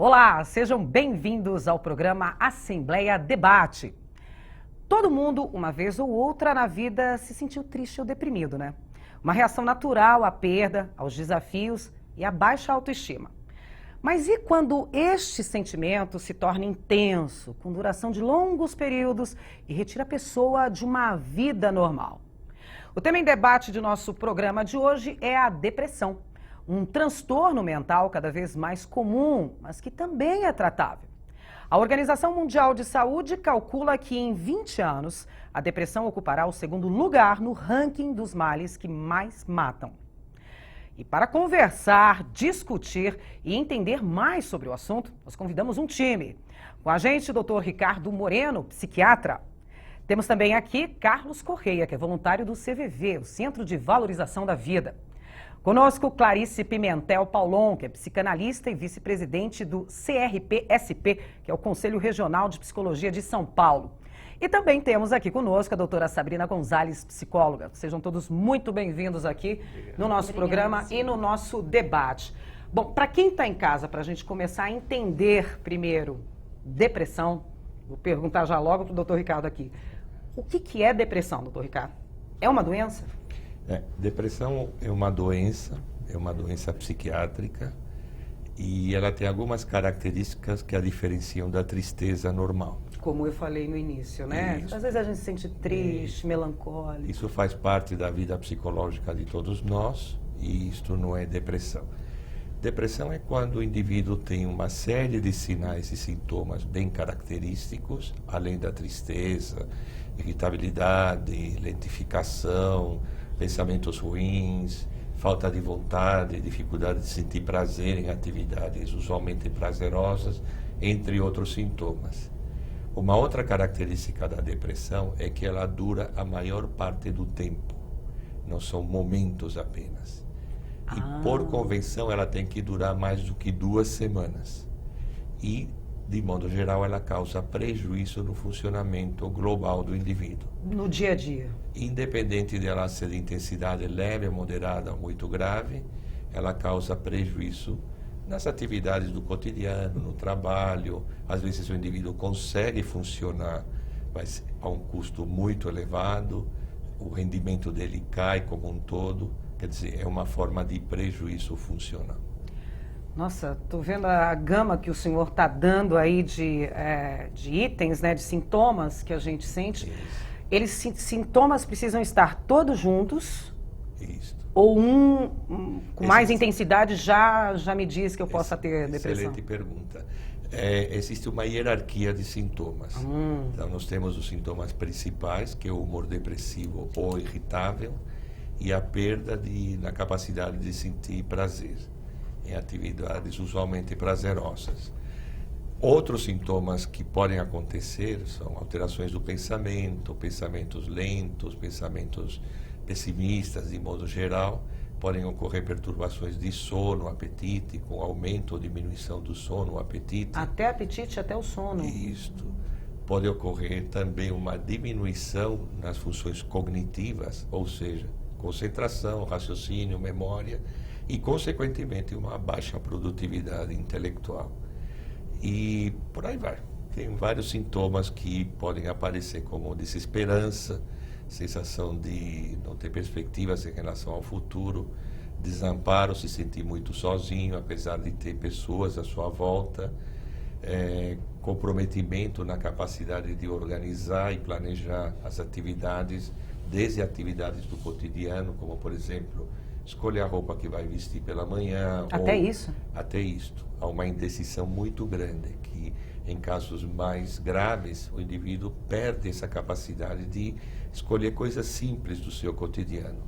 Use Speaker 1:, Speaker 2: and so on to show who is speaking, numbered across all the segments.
Speaker 1: Olá, sejam bem-vindos ao programa Assembleia Debate. Todo mundo, uma vez ou outra na vida, se sentiu triste ou deprimido, né? Uma reação natural à perda, aos desafios e à baixa autoestima. Mas e quando este sentimento se torna intenso, com duração de longos períodos e retira a pessoa de uma vida normal? O tema em debate de nosso programa de hoje é a depressão. Um transtorno mental cada vez mais comum, mas que também é tratável. A Organização Mundial de Saúde calcula que em 20 anos a depressão ocupará o segundo lugar no ranking dos males que mais matam. E para conversar, discutir e entender mais sobre o assunto, nós convidamos um time. Com a gente, o Dr. Ricardo Moreno, psiquiatra. Temos também aqui Carlos Correia, que é voluntário do CVV, o Centro de Valorização da Vida. Conosco, Clarice Pimentel Paulon, que é psicanalista e vice-presidente do CRPSP, que é o Conselho Regional de Psicologia de São Paulo. E também temos aqui conosco a doutora Sabrina Gonzalez, psicóloga. Sejam todos muito bem-vindos aqui no nosso programa e no nosso debate. Bom, para quem está em casa, para a gente começar a entender primeiro depressão, vou perguntar já logo para o doutor Ricardo aqui. O que é depressão, doutor Ricardo? É uma doença?
Speaker 2: Depressão é uma doença psiquiátrica e ela tem algumas características que a diferenciam da tristeza normal.
Speaker 1: Como eu falei no início, né?
Speaker 2: Isso.
Speaker 1: Às vezes a gente se sente triste, melancólico.
Speaker 2: Isso faz parte da vida psicológica de todos nós e isto não é depressão. Depressão é quando o indivíduo tem uma série de sinais e sintomas bem característicos, além da tristeza, irritabilidade, lentificação, pensamentos ruins, falta de vontade, dificuldade de sentir prazer em atividades usualmente prazerosas, entre outros sintomas. Uma outra característica da depressão é que ela dura a maior parte do tempo, não são momentos apenas. E por convenção ela tem que durar mais do que 2 semanas. E, de modo geral, ela causa prejuízo no funcionamento global do indivíduo.
Speaker 1: No dia a dia.
Speaker 2: Independente dela ser de intensidade leve, moderada ou muito grave, ela causa prejuízo nas atividades do cotidiano, no trabalho. Às vezes o indivíduo consegue funcionar, mas a um custo muito elevado, o rendimento dele cai como um todo, quer dizer, é uma forma de prejuízo funcional.
Speaker 1: Nossa, estou vendo a gama que o senhor está dando aí de itens, né, de sintomas que a gente sente.
Speaker 2: Isso.
Speaker 1: Eles sintomas precisam estar todos juntos?
Speaker 2: Isso.
Speaker 1: Ou com mais intensidade já me diz que eu possa ter depressão?
Speaker 2: Excelente pergunta. Existe uma hierarquia de sintomas. Então, nós temos os sintomas principais, que é o humor depressivo ou irritável, e a perda na capacidade de sentir prazer em atividades usualmente prazerosas. Outros sintomas que podem acontecer são alterações do pensamento, pensamentos lentos, pensamentos pessimistas de modo geral. Podem ocorrer perturbações de sono, apetite, com aumento ou diminuição do sono, o apetite.
Speaker 1: Até apetite, até o sono.
Speaker 2: Isto. Pode ocorrer também uma diminuição nas funções cognitivas, ou seja, concentração, raciocínio, memória e, consequentemente, uma baixa produtividade intelectual. E por aí vai. Tem vários sintomas que podem aparecer, como desesperança, sensação de não ter perspectivas em relação ao futuro, desamparo, se sentir muito sozinho, apesar de ter pessoas à sua volta, comprometimento na capacidade de organizar e planejar as atividades, desde atividades do cotidiano, como, por exemplo, escolher a roupa que vai vestir pela manhã.
Speaker 1: Até isso?
Speaker 2: Até isto. Há uma indecisão muito grande, que em casos mais graves, o indivíduo perde essa capacidade de escolher coisas simples do seu cotidiano.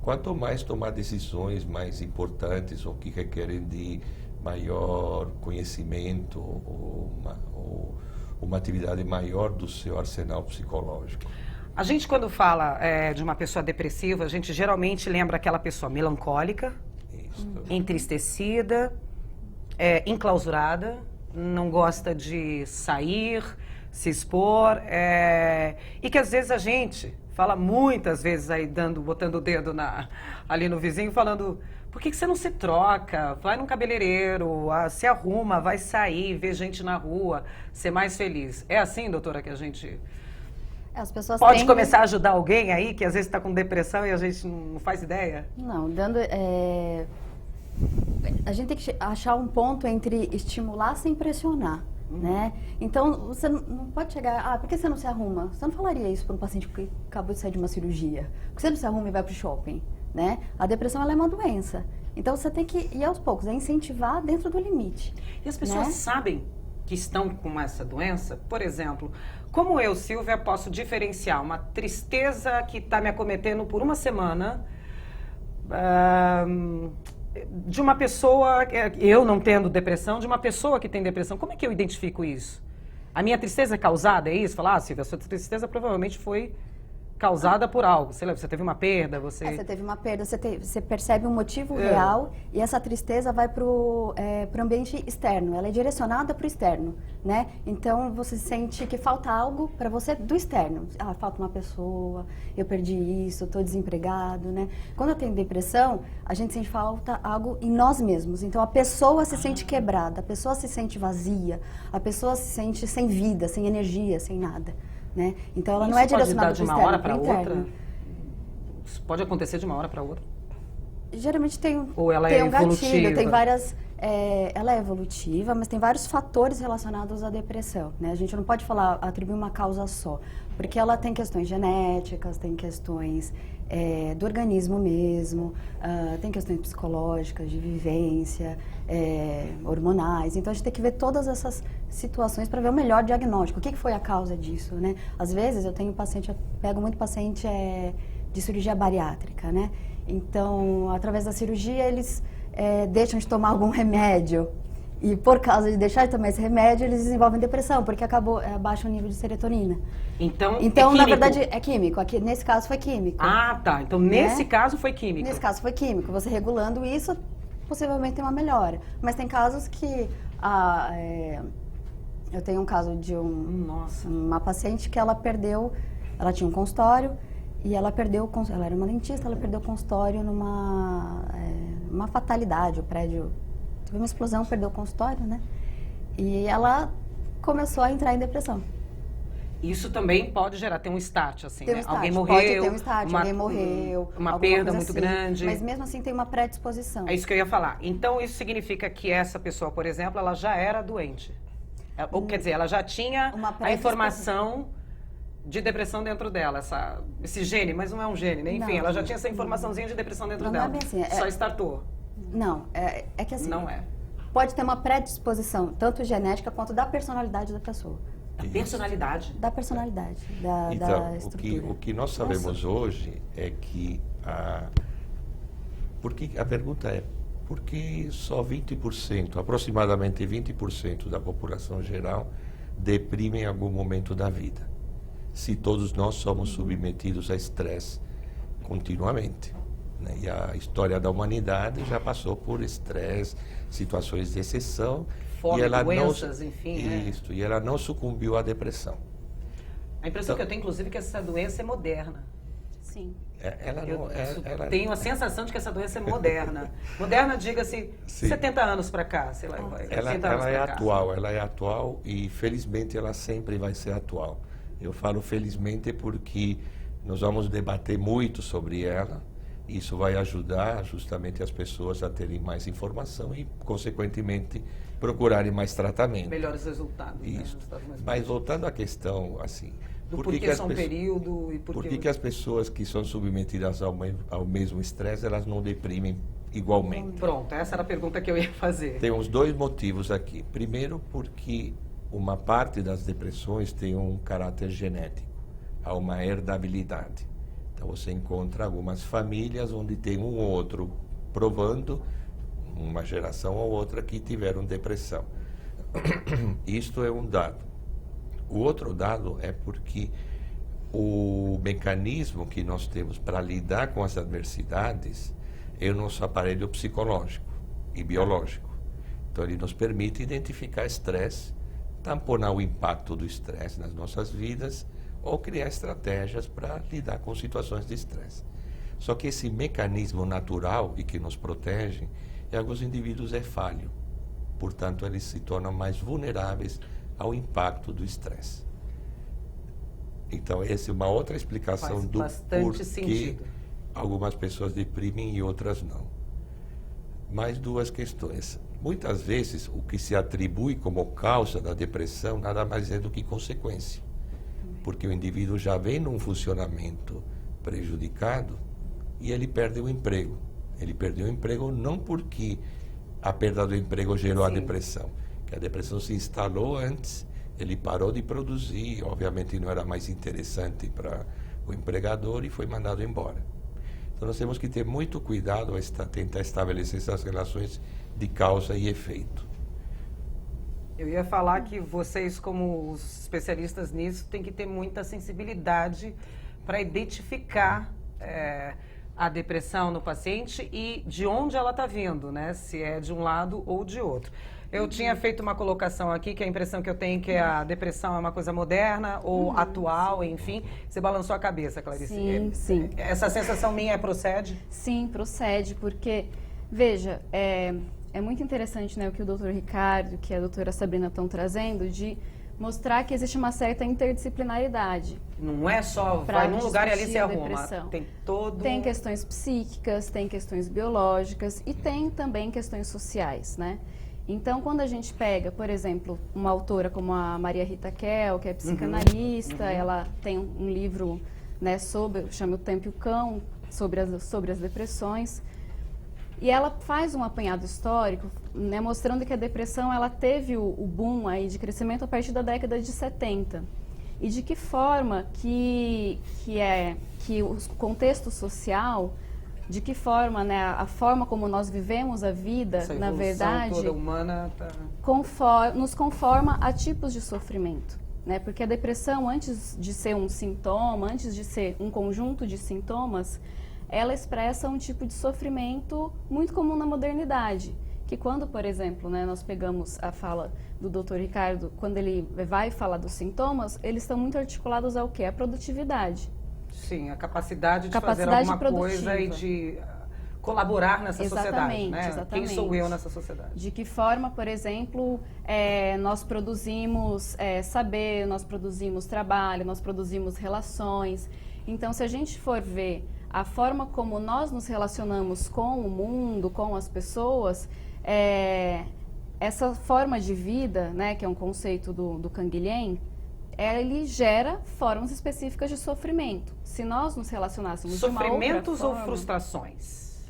Speaker 2: Quanto mais tomar decisões mais importantes ou que requerem de maior conhecimento ou uma atividade maior do seu arsenal psicológico.
Speaker 1: A gente, quando fala de uma pessoa depressiva, a gente geralmente lembra aquela pessoa melancólica, entristecida, enclausurada, não gosta de sair, se expor, e que às vezes a gente fala muitas vezes aí botando o dedo ali no vizinho, falando, Por que você não se troca? Vai num cabeleireiro, se arruma, vai sair, ver gente na rua, ser mais feliz. É assim, doutora, que a gente
Speaker 3: As pessoas
Speaker 1: pode
Speaker 3: tendem-
Speaker 1: começar a ajudar alguém aí que às vezes está com depressão e a gente não faz ideia?
Speaker 3: Não, a gente tem que achar um ponto entre estimular sem pressionar, né? Então, você não pode chegar... por que você não se arruma? Você não falaria isso para um paciente que acabou de sair de uma cirurgia. Por que você não se arruma e vai para o shopping, né? A depressão, ela é uma doença. Então, você tem que ir aos poucos, incentivar dentro do limite.
Speaker 1: E as pessoas
Speaker 3: né?
Speaker 1: sabem que estão com essa doença? Por exemplo, como eu, Silvia, posso diferenciar uma tristeza que está me acometendo por uma semana de uma pessoa, eu não tendo depressão, de uma pessoa que tem depressão? Como é que eu identifico isso? A minha tristeza é causada, é isso? Falar, Silvia, a sua tristeza provavelmente foi causada por algo. Sei lá, você teve uma perda, você
Speaker 3: Teve uma perda, você percebe um motivo real e essa tristeza vai para o ambiente externo, ela é direcionada para o externo, né? Então, você sente que falta algo para você do externo. Falta uma pessoa, eu perdi isso, estou desempregado, né? Quando eu tenho depressão, a gente sente falta algo em nós mesmos. Então, a pessoa se sente quebrada, a pessoa se sente vazia, a pessoa se sente sem vida, sem energia, sem nada. Né? Então ela não é direcionada
Speaker 1: de uma hora para outra? Isso pode acontecer de uma hora para outra?
Speaker 3: Geralmente tem
Speaker 1: Ou ela
Speaker 3: tem
Speaker 1: é
Speaker 3: um
Speaker 1: evolutiva?
Speaker 3: gatilho, tem várias. Ela é evolutiva, mas tem vários fatores relacionados à depressão. Né? A gente não pode atribuir uma causa só, porque ela tem questões genéticas, tem questões do organismo mesmo, tem questões psicológicas, de vivência, hormonais. Então a gente tem que ver todas essas situações para ver o melhor diagnóstico. O que foi a causa disso, né? Às vezes eu pego muito paciente de cirurgia bariátrica, né? Então, através da cirurgia, eles deixam de tomar algum remédio. E por causa de deixar de tomar esse remédio, eles desenvolvem depressão, porque abaixa o nível de serotonina.
Speaker 1: Então
Speaker 3: na verdade, é químico. Aqui, nesse caso, foi químico.
Speaker 1: Tá. Então, nesse caso, foi químico.
Speaker 3: Nesse caso, foi químico. Você regulando isso, possivelmente tem uma melhora. Mas tem casos que... eu tenho um caso de uma paciente que ela tinha um consultório e ela era uma dentista, ela perdeu o consultório numa fatalidade, o prédio teve uma explosão, perdeu o consultório, né? E ela começou a entrar em depressão.
Speaker 1: Isso também pode ter um start, assim,
Speaker 3: Tem um
Speaker 1: né?
Speaker 3: start,
Speaker 1: Alguém morreu,
Speaker 3: pode ter um start, alguém morreu,
Speaker 1: uma perda
Speaker 3: coisa
Speaker 1: muito
Speaker 3: assim,
Speaker 1: grande.
Speaker 3: Mas mesmo assim tem uma predisposição.
Speaker 1: É isso que eu ia falar. Então, isso significa que essa pessoa, por exemplo, ela já era doente. Ou quer dizer, ela já tinha a informação de depressão dentro dela, esse gene, mas não é um gene, né? Enfim, ela já tinha essa informaçãozinha de depressão dentro dela.
Speaker 3: Não é bem assim,
Speaker 1: só startou.
Speaker 3: Não, é que assim...
Speaker 1: Não é.
Speaker 3: Pode ter uma predisposição, tanto genética quanto da personalidade da pessoa.
Speaker 1: Da personalidade?
Speaker 3: Da personalidade, da estrutura.
Speaker 2: O que nós sabemos hoje é que porque a pergunta é por que só 20%, aproximadamente 20% da população geral deprime em algum momento da vida? Se todos nós somos submetidos a estresse continuamente. Né? E a história da humanidade já passou por estresse, situações de exceção.
Speaker 1: Fome,
Speaker 2: e ela
Speaker 1: doenças, enfim.
Speaker 2: E ela não sucumbiu à depressão.
Speaker 1: A impressão que eu tenho, inclusive, é que essa doença é moderna.
Speaker 3: Sim.
Speaker 1: Eu tenho a sensação de que essa doença é moderna. Moderna, diga-se, 70 anos para cá, sei lá.
Speaker 2: Ela é atual e felizmente ela sempre vai ser atual. Eu falo felizmente porque nós vamos debater muito sobre ela. Isso vai ajudar justamente as pessoas a terem mais informação e, consequentemente, procurarem mais tratamento.
Speaker 1: Melhores resultados.
Speaker 2: Isso.
Speaker 1: Né?
Speaker 2: Mas voltando à questão, assim...
Speaker 1: Por que só um período e
Speaker 2: por que as pessoas que são submetidas ao mesmo estresse, elas não deprimem igualmente?
Speaker 1: Pronto, essa era a pergunta que eu ia fazer.
Speaker 2: Tem uns dois motivos aqui. Primeiro, porque uma parte das depressões tem um caráter genético, há uma herdabilidade. Então você encontra algumas famílias onde tem um ou outro provando, uma geração ou outra, que tiveram depressão. Isto é um dado. O outro dado é porque o mecanismo que nós temos para lidar com as adversidades é o nosso aparelho psicológico e biológico. Então ele nos permite identificar estresse, tamponar o impacto do estresse nas nossas vidas ou criar estratégias para lidar com situações de estresse. Só que esse mecanismo natural e que nos protege, em alguns indivíduos é falho. Portanto, eles se tornam mais vulneráveis ao impacto do estresse. Então, essa é uma outra explicação
Speaker 1: Faz
Speaker 2: do
Speaker 1: bastante
Speaker 2: porquê
Speaker 1: sentido.
Speaker 2: algumas pessoas deprimem e outras não. Mais duas questões. Muitas vezes, o que se atribui como causa da depressão nada mais é do que consequência. Porque o indivíduo já vem num funcionamento prejudicado e ele perde o emprego. Ele perdeu o emprego não porque a perda do emprego gerou a
Speaker 1: Sim.
Speaker 2: depressão, que a depressão se instalou antes, ele parou de produzir, obviamente não era mais interessante para o empregador e foi mandado embora. Então nós temos que ter muito cuidado a tentar estabelecer essas relações de causa e efeito.
Speaker 1: Eu ia falar que vocês, como os especialistas nisso, têm que ter muita sensibilidade para identificar a depressão no paciente e de onde ela está vindo, né? Se é de um lado ou de outro. Eu tinha feito uma colocação aqui, que a impressão que eu tenho é que a depressão é uma coisa moderna ou atual, enfim. Você balançou a cabeça, Clarice.
Speaker 3: Sim, sim.
Speaker 1: Essa sensação minha procede?
Speaker 3: Sim, procede, porque, veja, é muito interessante, né, o que o doutor Ricardo, que a doutora Sabrina estão trazendo, de mostrar que existe uma certa interdisciplinaridade.
Speaker 1: Não é só
Speaker 3: Pra
Speaker 1: vai num lugar e ali
Speaker 3: discutir
Speaker 1: se
Speaker 3: a
Speaker 1: arruma.
Speaker 3: depressão.
Speaker 1: Tem todo...
Speaker 3: Tem questões psíquicas, tem questões biológicas e tem também questões sociais, né? Então, quando a gente pega, por exemplo, uma autora como a Maria Rita Kell, que é psicanalista, ela tem um livro, né, chama O Tempo e o Cão, sobre as depressões. E ela faz um apanhado histórico, né, mostrando que a depressão ela teve o boom aí de crescimento a partir da década de 70. E de que forma que o contexto social, de que forma, né, a forma como nós vivemos a vida,
Speaker 1: Essa
Speaker 3: na
Speaker 1: evolução
Speaker 3: verdade,
Speaker 1: toda humana tá...
Speaker 3: nos conforma a tipos de sofrimento. Né? Porque a depressão, antes de ser um sintoma, antes de ser um conjunto de sintomas, ela expressa um tipo de sofrimento muito comum na modernidade. Que quando, por exemplo, né, nós pegamos a fala do Dr. Ricardo, quando ele vai falar dos sintomas, eles estão muito articulados ao quê? A produtividade.
Speaker 1: Sim, a capacidade de fazer
Speaker 3: Capacidade
Speaker 1: alguma coisa e
Speaker 3: produtiva.
Speaker 1: de colaborar nessa sociedade, né?
Speaker 3: Exatamente.
Speaker 1: Quem sou eu nessa sociedade?
Speaker 3: De que forma, por exemplo, nós produzimos saber, nós produzimos trabalho, nós produzimos relações. Então, se a gente for ver a forma como nós nos relacionamos com o mundo, com as pessoas, essa forma de vida, né, que é um conceito do Canguilhem, ele gera formas específicas de sofrimento. Se nós nos relacionássemos de uma outra
Speaker 1: Sofrimentos ou
Speaker 3: forma,
Speaker 1: frustrações?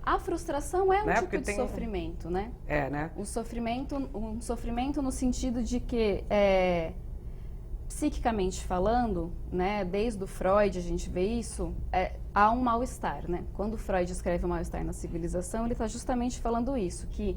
Speaker 3: a frustração é um
Speaker 1: Né?
Speaker 3: tipo
Speaker 1: Porque
Speaker 3: de
Speaker 1: tem-
Speaker 3: sofrimento, né?
Speaker 1: É, né?
Speaker 3: Um sofrimento no sentido de que, psiquicamente falando, né, desde o Freud a gente vê isso, há um mal-estar, né? Quando Freud escreve o mal-estar na civilização, ele está justamente falando isso, que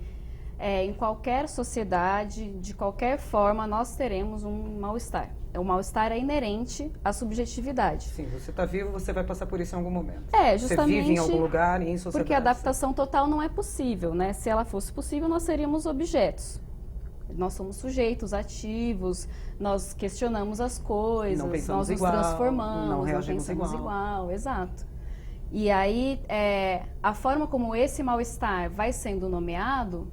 Speaker 3: em qualquer sociedade, de qualquer forma, nós teremos um mal-estar. O mal-estar é inerente à subjetividade.
Speaker 1: Sim, você está vivo, você vai passar por isso em algum momento.
Speaker 3: Justamente
Speaker 1: Você vive em algum lugar e em sociedade.
Speaker 3: porque a adaptação total não é possível, né? Se ela fosse possível, nós seríamos objetos. Nós somos sujeitos ativos, nós questionamos as coisas,
Speaker 1: Não pensamos
Speaker 3: nós nos
Speaker 1: igual,
Speaker 3: transformamos,
Speaker 1: não
Speaker 3: não
Speaker 1: reagimos
Speaker 3: pensamos
Speaker 1: igual.
Speaker 3: exato. E aí, a forma como esse mal-estar vai sendo nomeado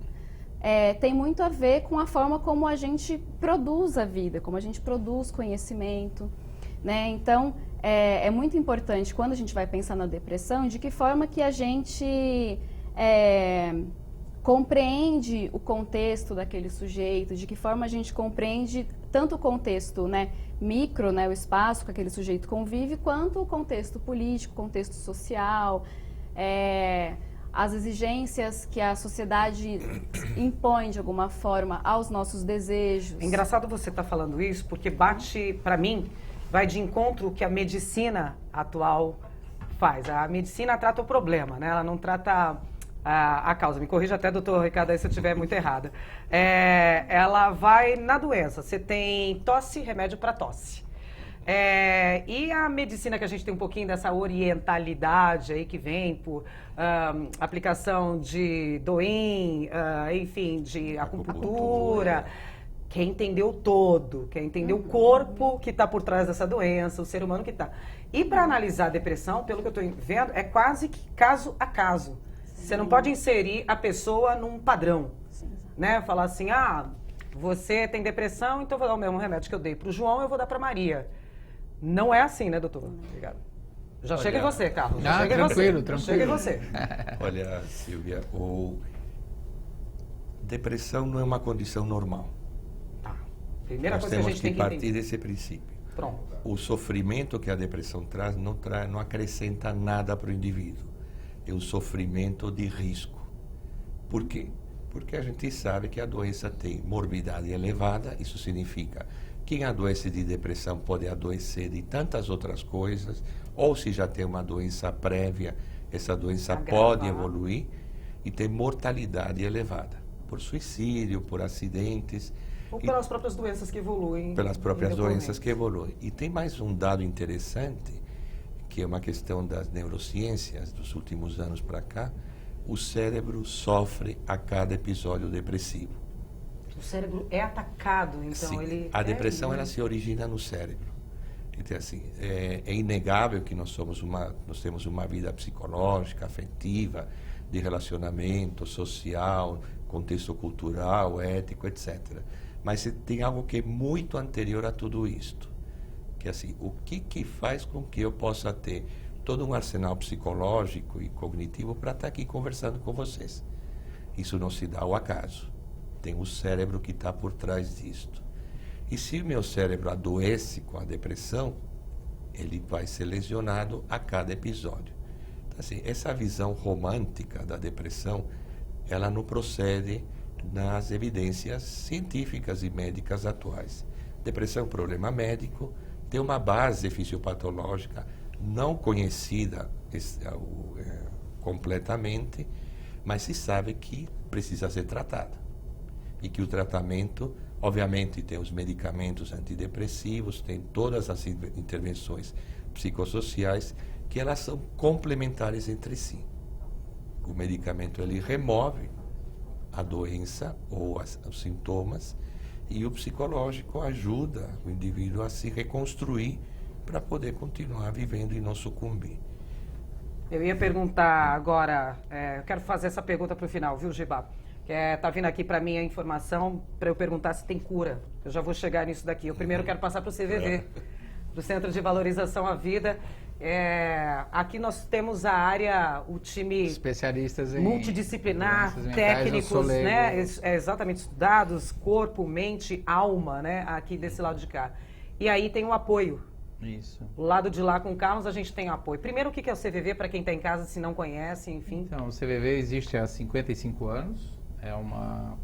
Speaker 3: tem muito a ver com a forma como a gente produz a vida, como a gente produz conhecimento, né? Então, é muito importante, quando a gente vai pensar na depressão, de que forma que a gente compreende o contexto daquele sujeito, de que forma a gente compreende tanto o contexto, né, micro, né, o espaço que aquele sujeito convive, quanto o contexto político, contexto social, as exigências que a sociedade impõe de alguma forma aos nossos desejos.
Speaker 1: É engraçado você estar falando isso, porque bate, para mim, vai de encontro o que a medicina atual faz. A medicina trata o problema, né? Ela não trata a causa. Me corrija até, doutor Ricardo, aí se eu estiver muito errada. Ela vai na doença. Você tem tosse, remédio para tosse. E a medicina que a gente tem um pouquinho dessa orientalidade aí que vem por aplicação de Douyin, enfim, de acupuntura, quer entender o todo, quer entender o corpo que está por trás dessa doença, o ser humano que está. E para analisar a depressão, pelo que eu estou vendo, é quase que caso a caso. Você não pode inserir a pessoa num padrão, né? Falar assim, você tem depressão, então eu vou dar o mesmo remédio que eu dei para o João, eu vou dar para Maria. Não é assim, né, doutor? Obrigado. Já chega em você, Carlos. Já chega
Speaker 4: tranquilo,
Speaker 1: em você.
Speaker 4: tranquilo.
Speaker 1: Chega em você.
Speaker 2: Olha, Silvia, depressão não é uma condição normal.
Speaker 1: Tá. Primeira
Speaker 2: Nós
Speaker 1: coisa que a
Speaker 2: temos
Speaker 1: gente tem que
Speaker 2: partir
Speaker 1: entender.
Speaker 2: desse princípio.
Speaker 1: Pronto.
Speaker 2: O sofrimento que a depressão traz não acrescenta nada para o indivíduo. É um sofrimento de risco. Por quê? Porque a gente sabe que a doença tem morbidade elevada, isso significa quem adoece de depressão pode adoecer de tantas outras coisas, ou se já tem uma doença prévia, essa doença pode evoluir, e tem mortalidade elevada, por suicídio, por acidentes.
Speaker 1: Ou pelas próprias doenças que evoluem.
Speaker 2: Pelas próprias doenças que evoluem. E tem mais um dado interessante, que é uma questão das neurociências dos últimos anos para cá. O cérebro sofre a cada episódio depressivo.
Speaker 1: O cérebro é atacado, então
Speaker 2: Sim,
Speaker 1: ele...
Speaker 2: a depressão ela se origina no cérebro. Então, assim, é inegável que nós temos uma vida psicológica, afetiva, de relacionamento social, contexto cultural, ético, etc. Mas tem algo que é muito anterior a tudo isto, que é assim, o que faz com que eu possa ter todo um arsenal psicológico e cognitivo para estar aqui conversando com vocês. Isso não se dá ao acaso. Tem o cérebro que está por trás disto. E se o meu cérebro adoece com a depressão, ele vai ser lesionado a cada episódio. Então, assim, essa visão romântica da depressão, ela não procede nas evidências científicas e médicas atuais. Depressão é um problema médico, tem uma base fisiopatológica não conhecida completamente, mas se sabe que precisa ser tratada. E que o tratamento, obviamente, tem os medicamentos antidepressivos, tem todas as intervenções psicossociais, que elas são complementares entre si. O medicamento, ele remove a doença ou os sintomas, e o psicológico ajuda o indivíduo a se reconstruir para poder continuar vivendo e não sucumbir.
Speaker 1: Eu ia perguntar agora, eu quero fazer essa pergunta para o final, viu, Giba? Tá vindo aqui para mim a informação para eu perguntar se tem cura. Eu já vou chegar nisso daqui. Eu primeiro quero passar para o CVV, do Centro de Valorização à Vida. Aqui nós temos a área, o time
Speaker 4: especialistas em
Speaker 1: multidisciplinar,
Speaker 4: doenças
Speaker 1: técnicos,
Speaker 4: mentais,
Speaker 1: né? Exatamente, estudados, corpo, mente, alma, né? Aqui desse lado de cá. E aí tem o apoio.
Speaker 4: Isso.
Speaker 1: O lado de lá com o Carlos a gente tem apoio. Primeiro, o que é o CVV para quem está em casa, se não conhece, enfim?
Speaker 4: Então, o CVV existe há 55 anos. É uma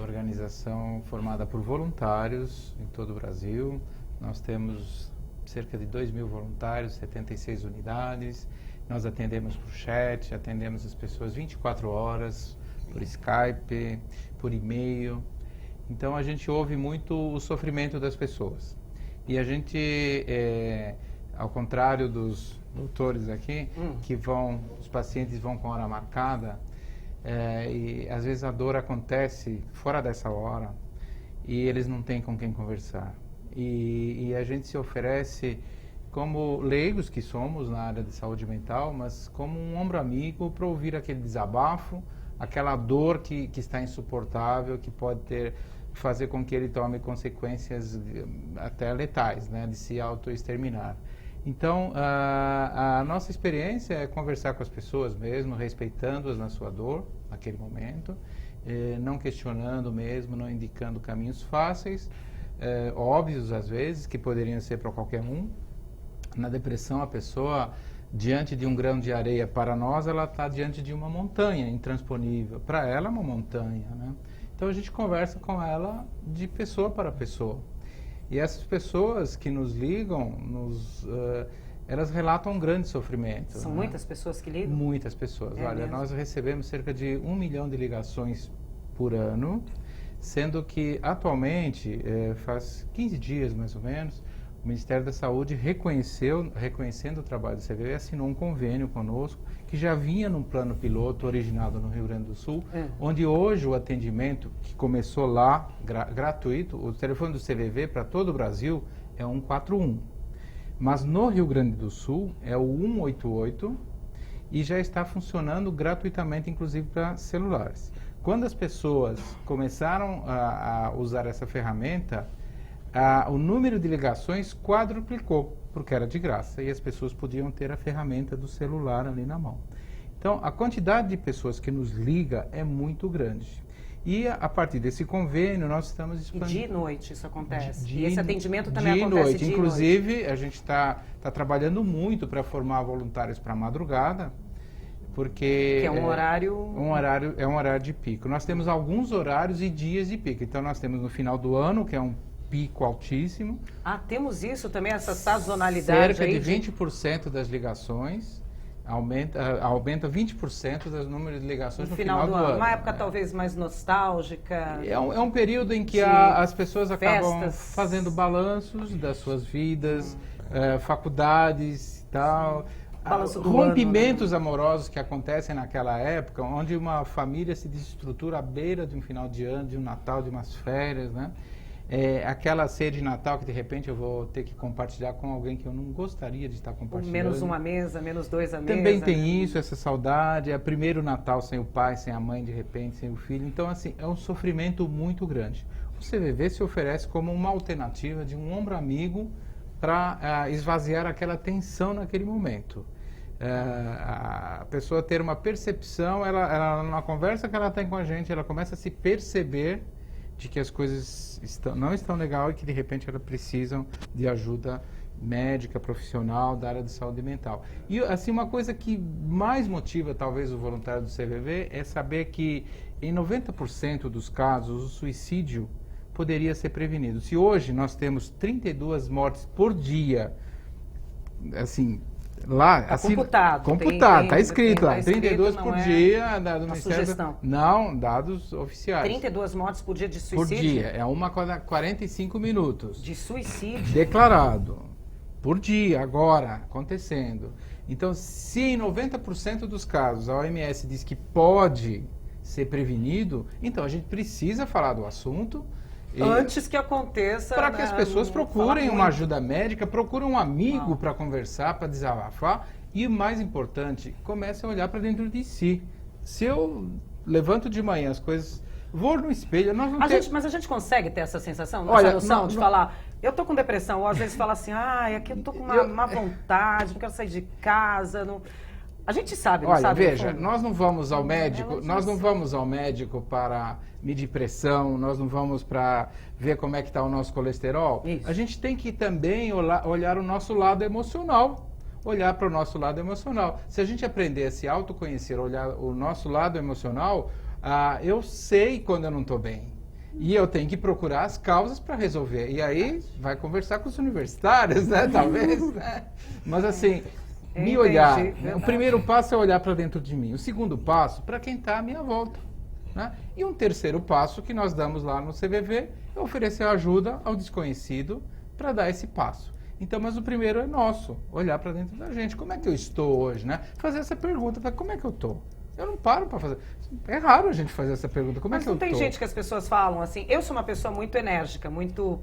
Speaker 4: organização formada por voluntários em todo o Brasil. Nós temos cerca de 2.000 voluntários, 76 unidades. Nós atendemos por chat, atendemos as pessoas 24 horas, por Skype, por e-mail. Então, a gente ouve muito o sofrimento das pessoas. E a gente, ao contrário dos doutores aqui, os pacientes vão com hora marcada, e às vezes a dor acontece fora dessa hora e eles não têm com quem conversar. E a gente se oferece como leigos que somos na área de saúde mental, mas como um ombro amigo para ouvir aquele desabafo, aquela dor que está insuportável, que pode fazer com que ele tome consequências até letais, né, de se autoexterminar. Então, a nossa experiência é conversar com as pessoas mesmo, respeitando-as na sua dor, naquele momento, não questionando mesmo, não indicando caminhos fáceis, óbvios às vezes, que poderiam ser para qualquer um. Na depressão, a pessoa, diante de um grão de areia, para nós, ela está diante de uma montanha intransponível. Para ela, é uma montanha, né? Então, a gente conversa com ela de pessoa para pessoa. E essas pessoas que nos ligam, elas relatam um grande sofrimento.
Speaker 1: São
Speaker 4: né?
Speaker 1: muitas pessoas que ligam?
Speaker 4: Muitas pessoas. Olha,
Speaker 1: mesmo?
Speaker 4: nós recebemos cerca de 1 milhão de ligações por ano, sendo que atualmente, faz 15 dias mais ou menos, o Ministério da Saúde reconhecendo o trabalho do CVV, assinou um convênio conosco, que já vinha num plano piloto originado no Rio Grande do Sul, onde hoje o atendimento, que começou lá, gratuito, o telefone do CVV para todo o Brasil é 141. Mas no Rio Grande do Sul é o 188 e já está funcionando gratuitamente, inclusive para celulares. Quando as pessoas começaram a usar essa ferramenta, o número de ligações quadruplicou, porque era de graça e as pessoas podiam ter a ferramenta do celular ali na mão. Então, a quantidade de pessoas que nos liga é muito grande. E a partir desse convênio, nós estamos expandindo.
Speaker 1: E de noite isso acontece? E esse atendimento também acontece de noite?
Speaker 4: Inclusive, a gente está trabalhando muito para formar voluntários para a madrugada, porque...
Speaker 1: Que é um horário...
Speaker 4: É um horário de pico. Nós temos alguns horários e dias de pico. Então, nós temos no final do ano, que é um pico altíssimo.
Speaker 1: Temos isso também, essa sazonalidade
Speaker 4: cerca
Speaker 1: aí?
Speaker 4: De 20% das ligações, aumenta 20% dos números de ligações no final do ano.
Speaker 1: Uma época talvez mais nostálgica.
Speaker 4: É um período em que as pessoas acabam
Speaker 1: festas.
Speaker 4: fazendo balanços das suas vidas, faculdades e tal. Rompimentos amorosos que acontecem naquela época, onde uma família se desestrutura à beira de um final de ano, de um Natal, de umas férias, né? Aquela ceia de Natal que de repente eu vou ter que compartilhar com alguém que eu não gostaria de estar compartilhando.
Speaker 1: Menos uma mesa, menos dois à mesa.
Speaker 4: Também tem isso, essa saudade. É o primeiro Natal sem o pai, sem a mãe, de repente, sem o filho. Então, assim, é um sofrimento muito grande. O CVV se oferece como uma alternativa de um ombro amigo para esvaziar aquela tensão naquele momento. A pessoa ter uma percepção, ela na conversa que ela tem com a gente, ela começa a se perceber de que as coisas não estão legal e que de repente elas precisam de ajuda médica, profissional, da área de saúde mental. E assim, uma coisa que mais motiva talvez o voluntário do CVV é saber que em 90% dos casos o suicídio poderia ser prevenido. Se hoje nós temos 32 mortes por dia, assim, lá...
Speaker 1: Está
Speaker 4: assim,
Speaker 1: computado.
Speaker 4: Está escrito lá, 32 por dia, dado no
Speaker 1: sugestão.
Speaker 4: Não, dados oficiais.
Speaker 1: 32 mortes por dia de suicídio?
Speaker 4: Por dia, é uma cada 45 minutos.
Speaker 1: De suicídio?
Speaker 4: Declarado. Por dia, agora, acontecendo. Então, se em 90% dos casos a OMS diz que pode ser prevenido, então a gente precisa falar do assunto.
Speaker 1: Antes que aconteça...
Speaker 4: Para que as pessoas procurem uma ajuda médica, procurem um amigo para conversar, para desabafar. E o mais importante, comece a olhar para dentro de si. Se eu levanto de manhã, as coisas... Vou no espelho, nós não temos...
Speaker 1: Mas a gente consegue ter essa sensação,
Speaker 4: Olha,
Speaker 1: essa noção de falar... Eu tô com depressão, ou às vezes fala assim, aqui eu tô com uma vontade, não quero sair de casa, não... A gente sabe, não sabe?
Speaker 4: Olha, veja, nós não vamos ao médico, para medir pressão, nós não vamos para ver como é que está o nosso colesterol.
Speaker 1: Isso.
Speaker 4: A gente tem que também olhar o nosso lado emocional. Olhar para o nosso lado emocional. Se a gente aprender a se autoconhecer, olhar o nosso lado emocional, eu sei quando eu não estou bem. E eu tenho que procurar as causas para resolver. E aí vai conversar com os universitários, né? Talvez, né? Mas assim... Me olhar. O primeiro passo é olhar para dentro de mim. O segundo passo, para quem está à minha volta. Né? E um terceiro passo que nós damos lá no CVV é oferecer ajuda ao desconhecido para dar esse passo. Então, mas o primeiro é nosso, olhar para dentro da gente. Como é que eu estou hoje? Né? Fazer essa pergunta, como é que eu estou? Eu não paro para fazer. É raro a gente fazer essa pergunta. Como é que eu estou?
Speaker 1: Mas não tem gente que as pessoas falam assim, eu sou uma pessoa muito enérgica, muito...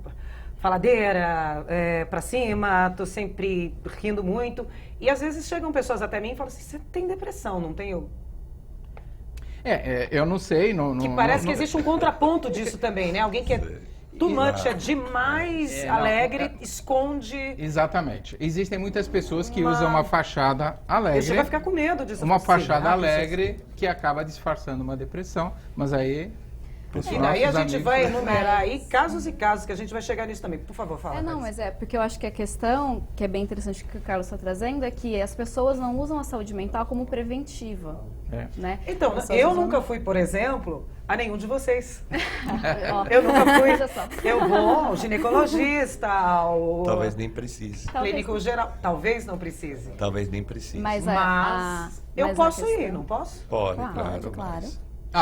Speaker 1: faladeira, pra cima, tô sempre rindo muito. E às vezes chegam pessoas até mim e falam assim, você tem depressão, não tem?
Speaker 4: Eu não sei.
Speaker 1: Que parece que existe um contraponto disso também, né? Alguém que é too much, é demais alegre, esconde...
Speaker 4: Exatamente. Existem muitas pessoas que usam uma fachada alegre.
Speaker 1: Você vai ficar com medo disso.
Speaker 4: Uma fachada alegre que acaba disfarçando uma depressão, mas aí...
Speaker 1: E daí a gente vai enumerar aí casos e casos, que a gente vai chegar nisso também. Por favor, fala.
Speaker 3: Não, mas porque eu acho que a questão, que é bem interessante que o Carlos está trazendo, é que as pessoas não usam a saúde mental como preventiva. Né?
Speaker 1: Então, eu nunca fui, por exemplo, a nenhum de vocês. Eu nunca fui. Eu vou ao ginecologista, ao...
Speaker 2: Talvez nem precise.
Speaker 1: Clínico geral. Talvez não precise.
Speaker 2: Talvez nem precise.
Speaker 1: Mas eu posso ir, não posso?
Speaker 2: Pode,
Speaker 3: claro.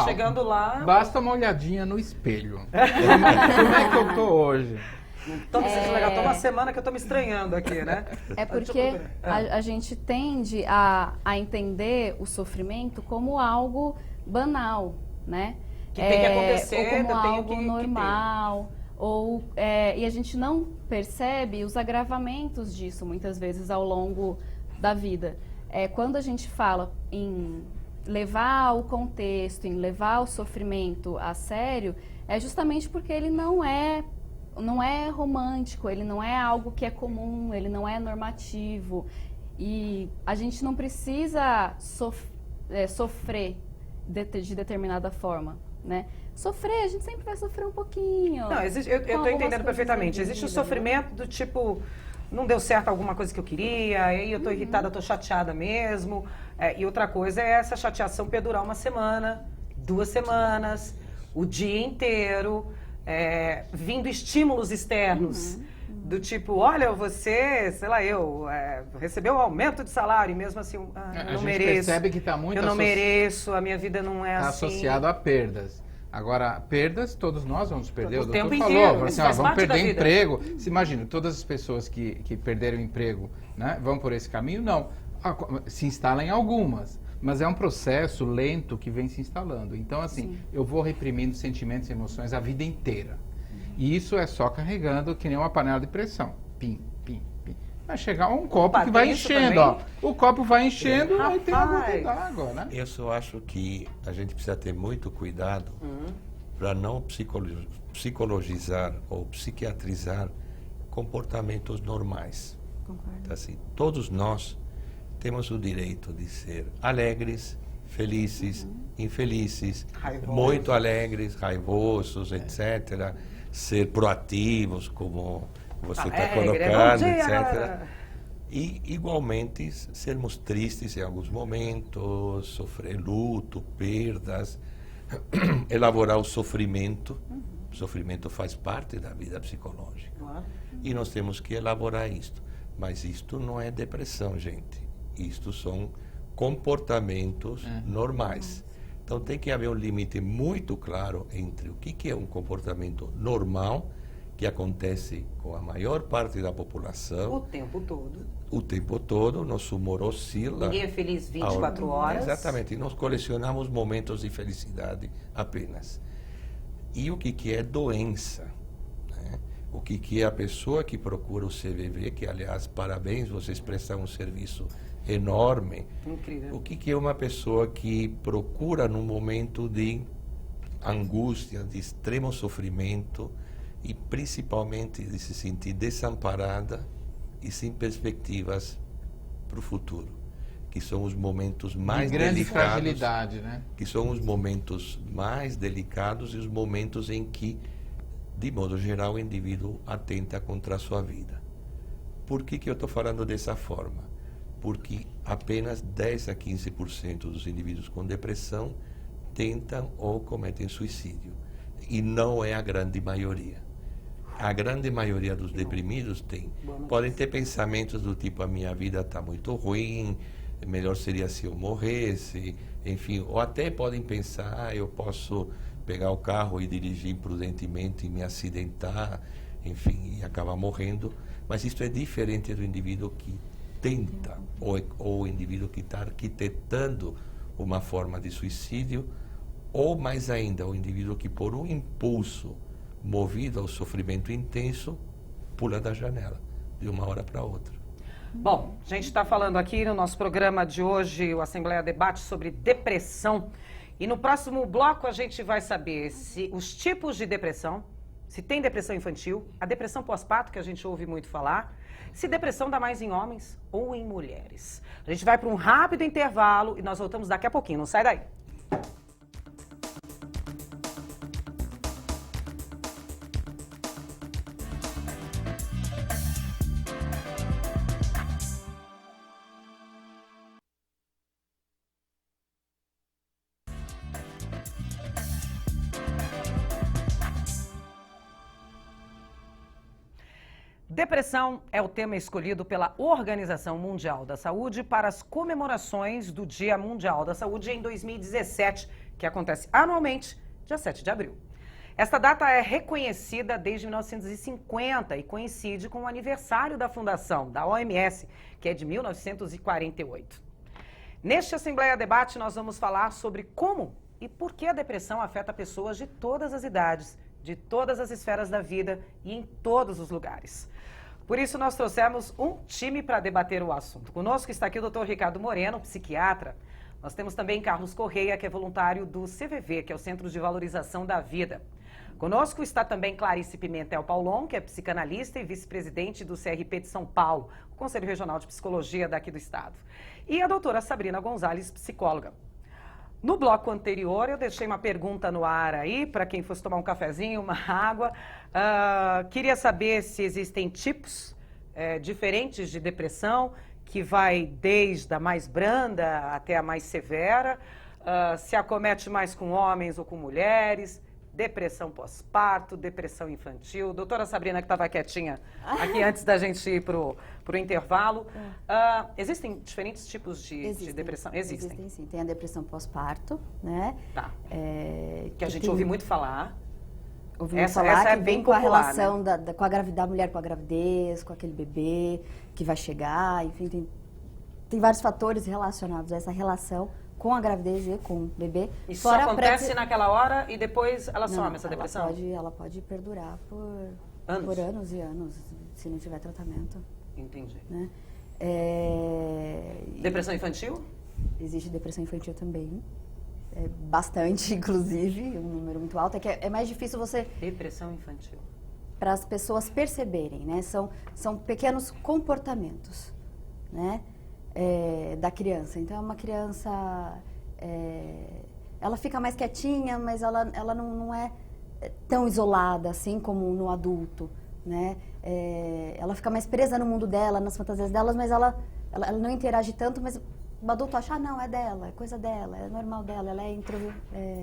Speaker 1: Chegando lá...
Speaker 4: Basta uma olhadinha no espelho. Como é que eu tô hoje?
Speaker 1: Tô me sentindo legal. Tô uma semana que eu tô me estranhando aqui, né?
Speaker 3: É porque a gente tende a entender o sofrimento como algo banal, né?
Speaker 1: Que tem que acontecer,
Speaker 3: ou como
Speaker 1: eu tenho
Speaker 3: algo
Speaker 1: que
Speaker 3: normal. E a gente não percebe os agravamentos disso, muitas vezes, ao longo da vida. Quando a gente fala em levar o contexto, em levar o sofrimento a sério, é justamente porque ele não é romântico, ele não é algo que é comum, ele não é normativo. E a gente não precisa sofrer de determinada forma, né? Sofrer, a gente sempre vai sofrer um pouquinho.
Speaker 1: Não, eu estou entendendo perfeitamente. Existe o sofrimento do tipo, não deu certo alguma coisa que eu queria, aí eu estou irritada, estou chateada mesmo. E outra coisa é essa chateação perdurar uma semana, 2 semanas, o dia inteiro, vindo estímulos externos. Do tipo, olha, você, sei lá, recebeu um aumento de salário e mesmo assim, eu não mereço.
Speaker 4: Percebe que está muito
Speaker 1: eu não mereço, a minha vida não é assim.
Speaker 4: associado a perdas. Agora, perdas, todos nós vamos perder.
Speaker 1: O tempo
Speaker 4: doutor
Speaker 1: inteiro,
Speaker 4: falou,
Speaker 1: isso
Speaker 4: assim,
Speaker 1: faz
Speaker 4: vamos
Speaker 1: parte da
Speaker 4: perder
Speaker 1: vida.
Speaker 4: emprego. Se imagina, todas as pessoas que perderam emprego, né, vão por esse caminho? Não. Se instalam em algumas. Mas é um processo lento que vem se instalando. Então, assim, eu vou reprimindo sentimentos e emoções a vida inteira. E isso é só carregando que nem uma panela de pressão. Pim, pim, pim. Vai chegar um copo que vai enchendo, ó. O copo vai enchendo, aí tem a gota d'água, né?
Speaker 2: Eu só acho que a gente precisa ter muito cuidado para não psicologizar ou psiquiatrizar comportamentos normais. Então, assim, todos nós temos o direito de ser alegres, felizes, infelizes,
Speaker 1: Raivosos.
Speaker 2: muito alegres, raivosos, etc. Ser proativos, como você está colocando,
Speaker 1: bom dia,
Speaker 2: etc.
Speaker 1: galera.
Speaker 2: E, igualmente, sermos tristes em alguns momentos, sofrer luto, perdas, elaborar o sofrimento. O sofrimento faz parte da vida psicológica. E nós temos que elaborar isto. Mas isto não é depressão, gente. Isto são comportamentos normais. Então tem que haver um limite muito claro entre o que é um comportamento normal, que acontece com a maior parte da população.
Speaker 1: O tempo todo.
Speaker 2: O tempo todo, nosso humor oscila.
Speaker 1: Ninguém é feliz 24 horas.
Speaker 2: Exatamente, nós colecionamos momentos de felicidade apenas. E o que é doença? Né? O que é a pessoa que procura o CVV, que aliás, parabéns, vocês prestam um serviço enorme.
Speaker 1: Incrível.
Speaker 2: O que é uma pessoa que procura num momento de angústia, de extremo sofrimento e principalmente de se sentir desamparada e sem perspectivas para o futuro, que são os momentos mais
Speaker 4: de grande
Speaker 2: delicados,
Speaker 4: fragilidade, né?
Speaker 2: que são os momentos mais delicados e os momentos em que, de modo geral, o indivíduo atenta contra a sua vida. Por que eu estou falando dessa forma? Porque apenas 10 a 15% dos indivíduos com depressão tentam ou cometem suicídio. E não é a grande maioria. A grande maioria dos deprimidos podem ter pensamentos do tipo, a minha vida está muito ruim, melhor seria se eu morresse, enfim, ou até podem pensar, eu posso pegar o carro e dirigir imprudentemente e me acidentar, enfim, e acabar morrendo. Mas isso é diferente do indivíduo que tenta, ou o indivíduo que está arquitetando uma forma de suicídio, ou mais ainda, o indivíduo que por um impulso, movido ao sofrimento intenso, pula da janela, de uma hora para outra.
Speaker 1: Bom, a gente está falando aqui no nosso programa de hoje, o Assembleia Debate, sobre depressão. E no próximo bloco a gente vai saber se os tipos de depressão, se tem depressão infantil, a depressão pós-parto, que a gente ouve muito falar, se depressão dá mais em homens ou em mulheres. A gente vai para um rápido intervalo e nós voltamos daqui a pouquinho. Não sai daí. Depressão é o tema escolhido pela Organização Mundial da Saúde para as comemorações do Dia Mundial da Saúde em 2017, que acontece anualmente, dia 7 de abril. Esta data é reconhecida desde 1950 e coincide com o aniversário da fundação da OMS, que é de 1948. Neste Assembleia Debate, nós vamos falar sobre como e por que a depressão afeta pessoas de todas as idades, de todas as esferas da vida e em todos os lugares. Por isso, nós trouxemos um time para debater o assunto. Conosco está aqui o Dr. Ricardo Moreno, psiquiatra. Nós temos também Carlos Correia, que é voluntário do CVV, que é o Centro de Valorização da Vida. Conosco está também Clarice Pimentel Paulon, que é psicanalista e vice-presidente do CRP de São Paulo, o Conselho Regional de Psicologia daqui do estado. E a doutora Sabrina Gonzalez, psicóloga. No bloco anterior, eu deixei uma pergunta no ar aí, para quem fosse tomar um cafezinho, uma água. Queria saber se existem tipos diferentes de depressão, que vai desde a mais branda até a mais severa, se acomete mais com homens ou com mulheres, depressão pós-parto, depressão infantil. Doutora Sabrina, que estava quietinha aqui antes da gente ir para o intervalo. Existem diferentes tipos de depressão?
Speaker 3: Existem sim. Tem a depressão pós-parto, né?
Speaker 1: Tá. Que a gente ouve muito falar.
Speaker 3: Essa
Speaker 1: é
Speaker 3: que
Speaker 1: bem
Speaker 3: vem com a
Speaker 1: popular,
Speaker 3: relação
Speaker 1: né?
Speaker 3: com a gravidez, da mulher com a gravidez, com aquele bebê que vai chegar, enfim, tem vários fatores relacionados a essa relação com a gravidez e com o bebê.
Speaker 1: E só acontece naquela hora e depois ela some, essa depressão?
Speaker 3: Ela pode perdurar por anos e anos, se não tiver tratamento.
Speaker 1: Entendi.
Speaker 3: Né?
Speaker 1: Depressão infantil?
Speaker 3: Existe depressão infantil também. Bastante, inclusive, um número muito alto. É mais difícil você...
Speaker 1: Depressão infantil.
Speaker 3: Para as pessoas perceberem, né? São pequenos comportamentos, né? Da criança. Então, é uma criança... ela fica mais quietinha, mas ela não é tão isolada assim como no adulto, né? Ela fica mais presa no mundo dela, nas fantasias delas, mas ela não interage tanto, mas o adulto acha, não, é dela, é coisa dela, é normal dela, ela é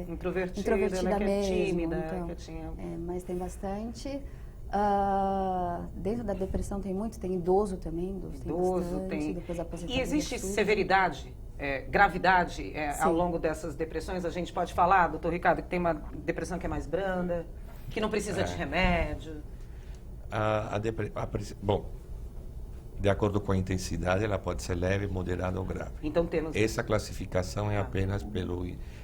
Speaker 3: introvertida
Speaker 1: ela é
Speaker 3: mesmo.
Speaker 1: Tímida,
Speaker 3: então,
Speaker 1: quietinha.
Speaker 3: Mas tem bastante. Dentro da depressão tem muito, tem idoso também, tem. Depois
Speaker 1: E existe severidade, gravidade ao longo dessas depressões? A gente pode falar, doutor Ricardo, que tem uma depressão que é mais branda, que não precisa de remédio?
Speaker 2: Bom, de acordo com a intensidade, ela pode ser leve, moderada ou grave.
Speaker 1: Então temos...
Speaker 2: Essa classificação é apenas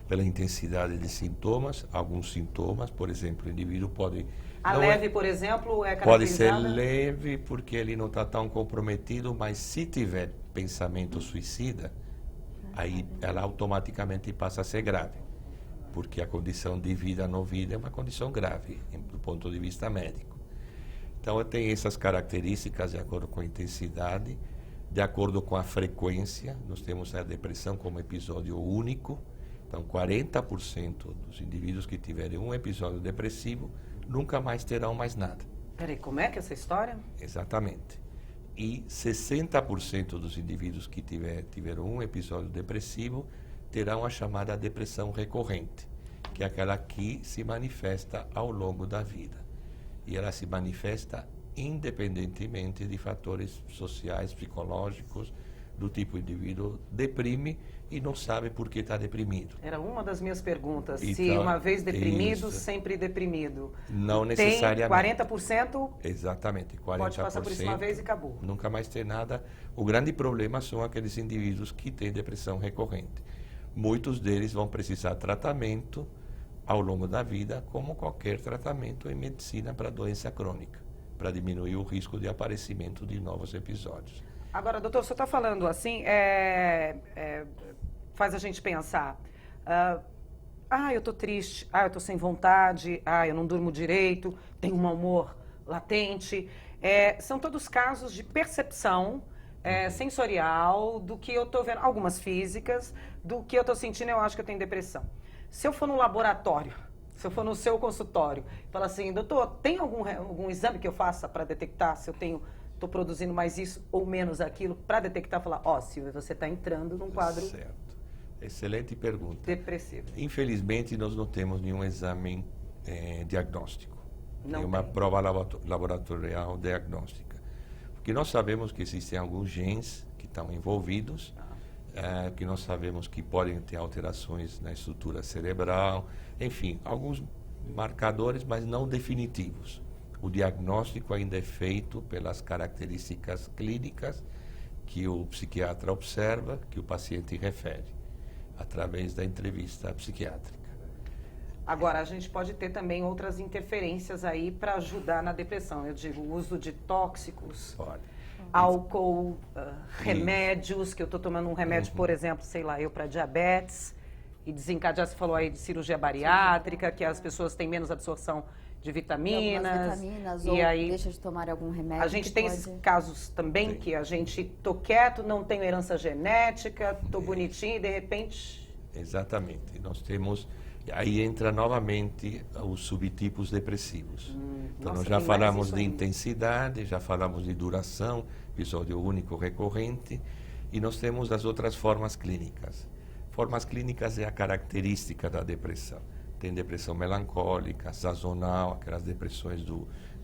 Speaker 2: pela intensidade de sintomas. Alguns sintomas, por exemplo, o indivíduo pode...
Speaker 1: leve, por exemplo, é
Speaker 2: pode ser
Speaker 1: caracterizada...
Speaker 2: leve porque ele não está tão comprometido, mas se tiver pensamento suicida, aí ela automaticamente passa a ser grave. Porque a condição de vida não vida é uma condição grave, do ponto de vista médico. Então, tem essas características de acordo com a intensidade, de acordo com a frequência. Nós temos a depressão como episódio único. Então, 40% dos indivíduos que tiverem um episódio depressivo nunca mais terão mais nada.
Speaker 1: Peraí, como é que é essa história?
Speaker 2: Exatamente. E 60% dos indivíduos que tiveram um episódio depressivo terão a chamada depressão recorrente, que é aquela que se manifesta ao longo da vida. E ela se manifesta independentemente de fatores sociais, psicológicos, do tipo o indivíduo deprime e não sabe por que está deprimido.
Speaker 1: Era uma das minhas perguntas.
Speaker 2: Então,
Speaker 1: se uma vez deprimido,
Speaker 2: isso.
Speaker 1: sempre deprimido.
Speaker 2: Não necessariamente.
Speaker 1: Tem 40%?
Speaker 2: Exatamente, 40%.
Speaker 1: Pode passar por isso uma vez e acabou.
Speaker 2: Nunca mais ter nada. O grande problema são aqueles indivíduos que têm depressão recorrente. Muitos deles vão precisar de tratamento ao longo da vida, como qualquer tratamento em medicina para doença crônica, para diminuir o risco de aparecimento de novos episódios.
Speaker 1: Agora, doutor, o senhor está falando assim, faz a gente pensar, eu estou triste, eu estou sem vontade, eu não durmo direito, tenho um mau humor latente. São todos casos de percepção sensorial do que eu estou vendo, algumas físicas, do que eu estou sentindo, eu acho que eu tenho depressão. Se eu for no laboratório, se eu for no seu consultório, fala assim, doutor, tem algum exame que eu faça para detectar se eu estou produzindo mais isso ou menos aquilo, para detectar, falar, Silvia, você está entrando num quadro...
Speaker 2: Certo. Excelente pergunta.
Speaker 1: Depressivo.
Speaker 2: Infelizmente, nós não temos nenhum exame diagnóstico.
Speaker 1: Não
Speaker 2: uma
Speaker 1: tem.
Speaker 2: prova laboratorial diagnóstica. Porque nós sabemos que existem alguns genes que estão envolvidos, que nós sabemos que podem ter alterações na estrutura cerebral, enfim, alguns marcadores, mas não definitivos. O diagnóstico ainda é feito pelas características clínicas que o psiquiatra observa, que o paciente refere, através da entrevista psiquiátrica.
Speaker 1: Agora, a gente pode ter também outras interferências aí para ajudar na depressão. Eu digo, o uso de tóxicos,
Speaker 2: Pode.
Speaker 1: álcool, remédios, que eu estou tomando um remédio, por exemplo, sei lá, eu para diabetes, e desencadear, você falou aí de cirurgia bariátrica, que as pessoas têm menos absorção de vitaminas.
Speaker 3: Vitaminas,
Speaker 1: e
Speaker 3: ou
Speaker 1: aí
Speaker 3: deixa de tomar algum remédio.
Speaker 1: a gente
Speaker 3: que
Speaker 1: tem
Speaker 3: pode...
Speaker 1: esses casos também,
Speaker 2: Tem.
Speaker 1: que a gente, tô quieto, não tenho herança genética, tô bonitinho e de repente...
Speaker 2: Exatamente. Nós temos... Aí entra novamente os subtipos depressivos. Então,
Speaker 1: nossa,
Speaker 2: nós já
Speaker 1: tem mais
Speaker 2: falamos
Speaker 1: isso
Speaker 2: de
Speaker 1: ainda.
Speaker 2: intensidade, já falamos de duração, episódio único recorrente, e nós temos as outras formas clínicas. Formas clínicas é a característica da depressão. Tem depressão melancólica, sazonal, aquelas depressões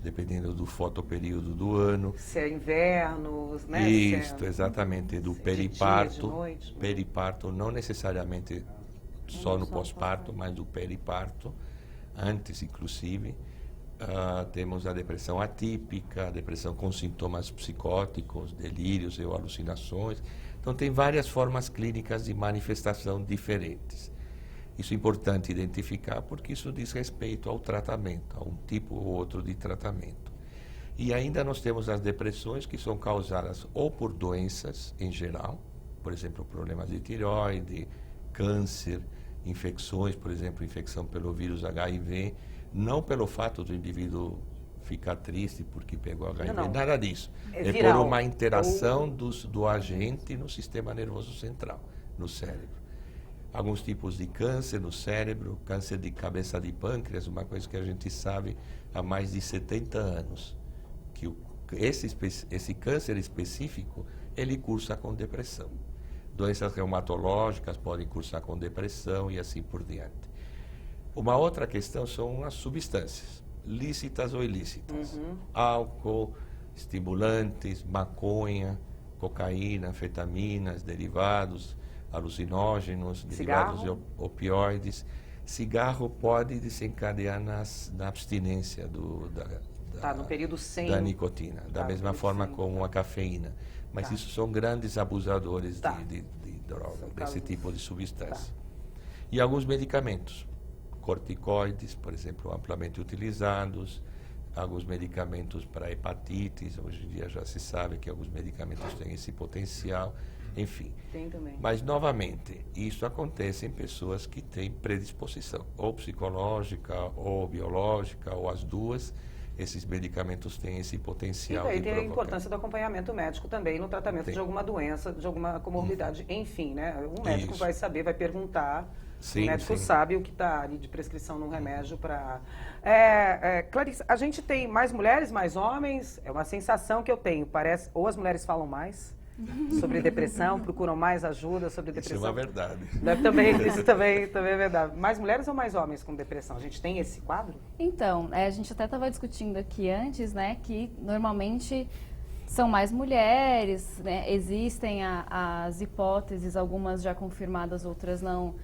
Speaker 2: dependendo do fotoperíodo do ano.
Speaker 1: Se é inverno, né?
Speaker 2: Isso,
Speaker 1: se é,
Speaker 2: exatamente, do
Speaker 1: se é de dia, de
Speaker 2: periparto.
Speaker 1: noite.
Speaker 2: Periparto não necessariamente só no pós-parto, mas do periparto, antes inclusive. Temos a depressão atípica, a depressão com sintomas psicóticos, delírios ou alucinações. Então tem várias formas clínicas de manifestação diferentes. Isso é importante identificar porque isso diz respeito ao tratamento, a um tipo ou outro de tratamento. E ainda nós temos as depressões que são causadas ou por doenças em geral, por exemplo, problemas de tireoide, câncer, infecções, por exemplo, infecção pelo vírus HIV, não pelo fato do indivíduo ficar triste porque pegou HIV,
Speaker 1: Não.
Speaker 2: nada disso.
Speaker 1: É
Speaker 2: É
Speaker 1: viral.
Speaker 2: por uma interação do agente no sistema nervoso central, no cérebro. Alguns tipos de câncer no cérebro, câncer de cabeça de pâncreas, uma coisa que a gente sabe há mais de 70 anos, que esse câncer específico, ele cursa com depressão. Doenças reumatológicas podem cursar com depressão e assim por diante. Uma outra questão são as substâncias, lícitas ou ilícitas. Álcool, estimulantes, maconha, cocaína, anfetaminas, derivados, alucinógenos, derivados de opioides. Cigarro pode desencadear na abstinência
Speaker 1: Tá no período sem...
Speaker 2: da nicotina, da
Speaker 1: Tá,
Speaker 2: mesma
Speaker 1: período
Speaker 2: forma
Speaker 1: sem.
Speaker 2: como a cafeína. Mas
Speaker 1: Tá.
Speaker 2: isso são grandes abusadores
Speaker 1: Tá.
Speaker 2: de droga,
Speaker 1: São
Speaker 2: desse
Speaker 1: casos-
Speaker 2: tipo de substância.
Speaker 1: Tá.
Speaker 2: E alguns medicamentos, corticoides, por exemplo, amplamente utilizados, alguns medicamentos para hepatites, hoje em dia já se sabe que alguns medicamentos têm esse potencial, enfim.
Speaker 1: Tem também.
Speaker 2: Mas, novamente, isso acontece em pessoas que têm predisposição, ou psicológica, ou biológica, ou as duas. Esses medicamentos têm esse
Speaker 1: E
Speaker 2: potencial
Speaker 1: daí
Speaker 2: de
Speaker 1: tem a
Speaker 2: provocar.
Speaker 1: importância do acompanhamento médico também no tratamento
Speaker 2: Tem.
Speaker 1: de alguma doença, de alguma comorbidade, enfim, né? O médico
Speaker 2: Isso.
Speaker 1: vai saber, vai perguntar.
Speaker 2: Sim,
Speaker 1: O médico
Speaker 2: sim.
Speaker 1: sabe o que está ali de prescrição no remédio para... Clarice, a gente tem mais mulheres, mais homens? É uma sensação que eu tenho. Parece, ou as mulheres falam mais sobre depressão, procuram mais ajuda sobre
Speaker 2: Isso é
Speaker 1: depressão.
Speaker 2: uma verdade.
Speaker 1: Isso também é verdade. Mais mulheres ou mais homens com depressão? A gente tem esse quadro?
Speaker 5: Então, a gente até estava discutindo aqui antes, né, que normalmente são mais mulheres, né, existem as hipóteses, algumas já confirmadas, outras não,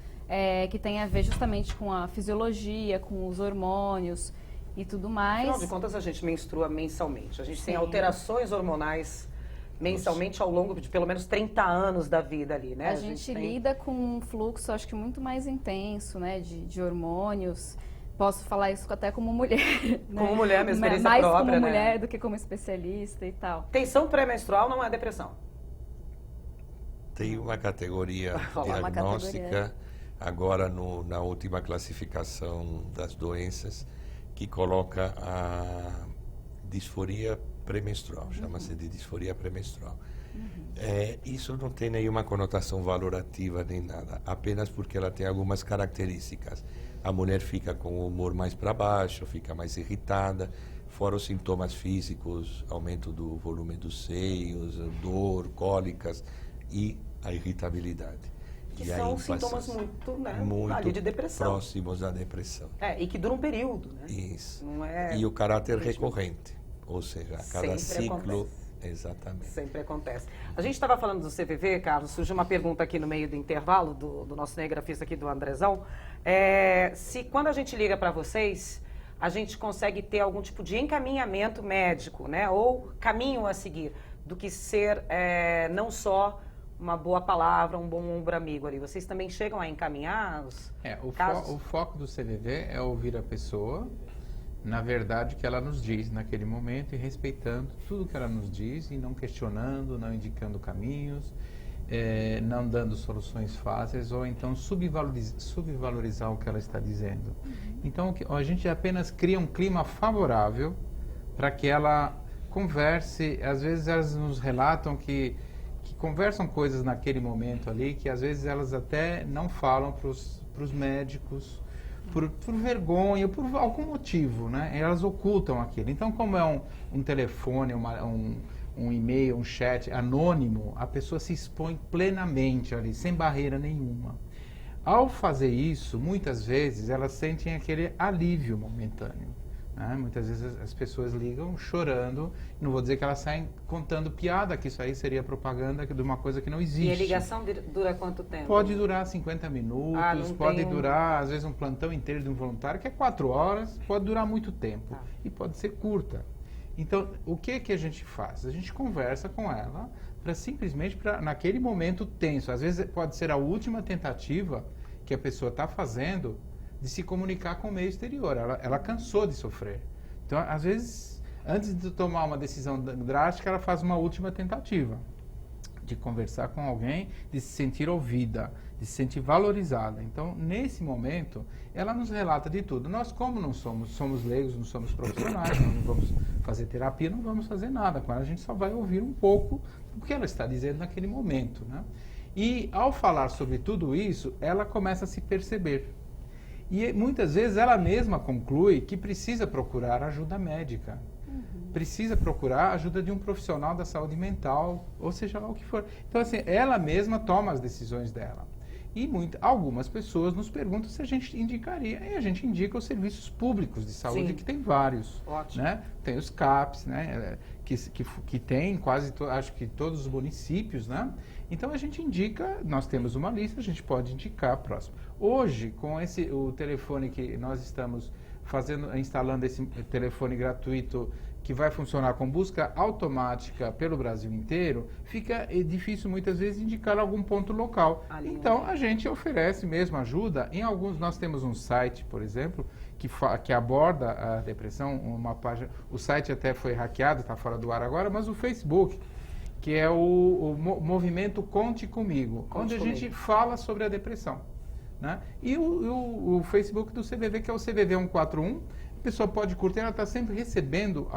Speaker 5: que tem a ver justamente com a fisiologia, com os hormônios e tudo mais.
Speaker 1: Afinal de contas, a gente menstrua mensalmente. A gente tem
Speaker 5: Sim.
Speaker 1: alterações hormonais mensalmente ao longo de pelo menos 30 anos da vida ali, né?
Speaker 5: A gente lida com um fluxo, acho que muito mais intenso, né, de hormônios. Posso falar isso até como mulher, né?
Speaker 1: Como mulher, mesmo, experiência
Speaker 5: mais
Speaker 1: própria,
Speaker 5: como
Speaker 1: né?
Speaker 5: mulher do que como especialista e tal.
Speaker 1: Tensão pré-menstrual não é depressão.
Speaker 2: Tem uma categoria
Speaker 3: Uma
Speaker 2: diagnóstica,
Speaker 3: categoria.
Speaker 2: agora na última classificação das doenças, que coloca a disforia pré-menstrual, chama-se de disforia pré-menstrual. Isso não tem nenhuma conotação valorativa nem nada, apenas porque ela tem algumas características. A mulher fica com o humor mais para baixo, fica mais irritada, fora os sintomas físicos, aumento do volume dos seios, dor, cólicas e a irritabilidade.
Speaker 1: Que
Speaker 2: E a
Speaker 1: são
Speaker 2: ênfase
Speaker 1: sintomas muito, né,
Speaker 2: muito
Speaker 1: ali de depressão.
Speaker 2: próximos da depressão.
Speaker 1: E que dura um período, né?
Speaker 2: Isso.
Speaker 1: Não é...
Speaker 2: E o caráter recorrente, ou seja, a cada
Speaker 1: Sempre
Speaker 2: ciclo
Speaker 1: acontece.
Speaker 2: Exatamente.
Speaker 1: Sempre acontece. A gente estava falando do CVV, Carlos, surgiu uma pergunta aqui no meio do intervalo do nosso cinegrafista aqui, do Andrezão. Se quando a gente liga para vocês, a gente consegue ter algum tipo de encaminhamento médico, né? Ou caminho a seguir, do que ser não só uma boa palavra, um bom ombro amigo ali. Vocês também chegam a encaminhar os casos?
Speaker 4: O foco do CVV é ouvir a pessoa, na verdade, que ela nos diz naquele momento e respeitando tudo que ela nos diz e não questionando, não indicando caminhos, não dando soluções fáceis ou então subvalorizar o que ela está dizendo. Então, a gente apenas cria um clima favorável para que ela converse. Às vezes elas nos relatam que conversam coisas naquele momento ali que às vezes elas até não falam para os médicos, por vergonha, por algum motivo, né? Elas ocultam aquilo. Então, como é um telefone, um e-mail, um chat anônimo, a pessoa se expõe plenamente ali, sem barreira nenhuma. Ao fazer isso, muitas vezes elas sentem aquele alívio momentâneo. Né? Muitas vezes as pessoas ligam chorando, não vou dizer que elas saem contando piada, que isso aí seria propaganda de uma coisa que não existe.
Speaker 1: E a ligação dura quanto tempo?
Speaker 4: Pode durar 50 minutos, pode durar às vezes um plantão inteiro de um voluntário, que é 4 horas, pode durar muito tempo e pode ser curta. Então, o que a gente faz? A gente conversa com ela para simplesmente, naquele momento tenso, às vezes pode ser a última tentativa que a pessoa está fazendo de se comunicar com o meio exterior. Ela cansou de sofrer. Então, às vezes, antes de tomar uma decisão drástica, ela faz uma última tentativa de conversar com alguém, de se sentir ouvida, de se sentir valorizada. Então, nesse momento, ela nos relata de tudo. Nós, como não somos leigos, não somos profissionais, não vamos fazer terapia, não vamos fazer nada com ela. A gente só vai ouvir um pouco o que ela está dizendo naquele momento, né? E, ao falar sobre tudo isso, ela começa a se perceber. E muitas vezes ela mesma conclui que precisa procurar ajuda médica, precisa procurar a ajuda de um profissional da saúde mental, ou seja lá o que for. Então, assim, ela mesma toma as decisões dela. E algumas pessoas nos perguntam se a gente indicaria. E a gente indica os serviços públicos de saúde, que tem vários.
Speaker 1: Ótimo.
Speaker 4: Né? Tem os CAPs, né? que tem quase, acho que todos os municípios, né? Então a gente indica, nós temos uma lista, a gente pode indicar próximo. Hoje, com o telefone que nós estamos instalando esse telefone gratuito que vai funcionar com busca automática pelo Brasil inteiro, fica difícil muitas vezes indicar algum ponto local. Então a gente oferece mesmo ajuda. Em alguns, nós temos um site, por exemplo, que aborda a depressão, uma página. O site até foi hackeado, está fora do ar agora, mas o Facebook, que é o movimento Conte Comigo, onde a gente fala sobre a depressão. Né? E o Facebook do CVV, que é o CVV 141, a pessoa pode curtir, ela está sempre recebendo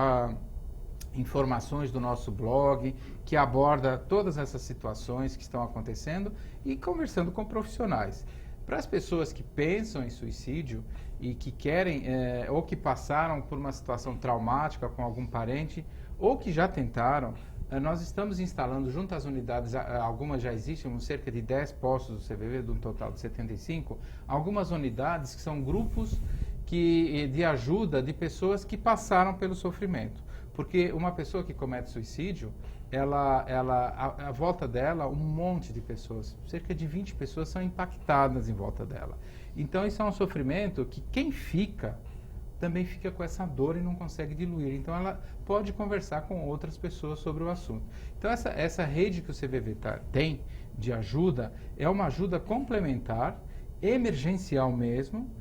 Speaker 4: informações do nosso blog, que aborda todas essas situações que estão acontecendo e conversando com profissionais. Para as pessoas que pensam em suicídio e que querem, ou que passaram por uma situação traumática com algum parente, ou que já tentaram, nós estamos instalando junto às unidades, algumas já existem, cerca de 10 postos do CVV, de um total de 75, algumas unidades que são grupos de ajuda de pessoas que passaram pelo sofrimento. Porque uma pessoa que comete suicídio, à volta dela, um monte de pessoas, cerca de 20 pessoas são impactadas em volta dela. Então, isso é um sofrimento que quem fica também fica com essa dor e não consegue diluir. Então, ela pode conversar com outras pessoas sobre o assunto. Então, essa rede que o CVV tem de ajuda é uma ajuda complementar, emergencial mesmo,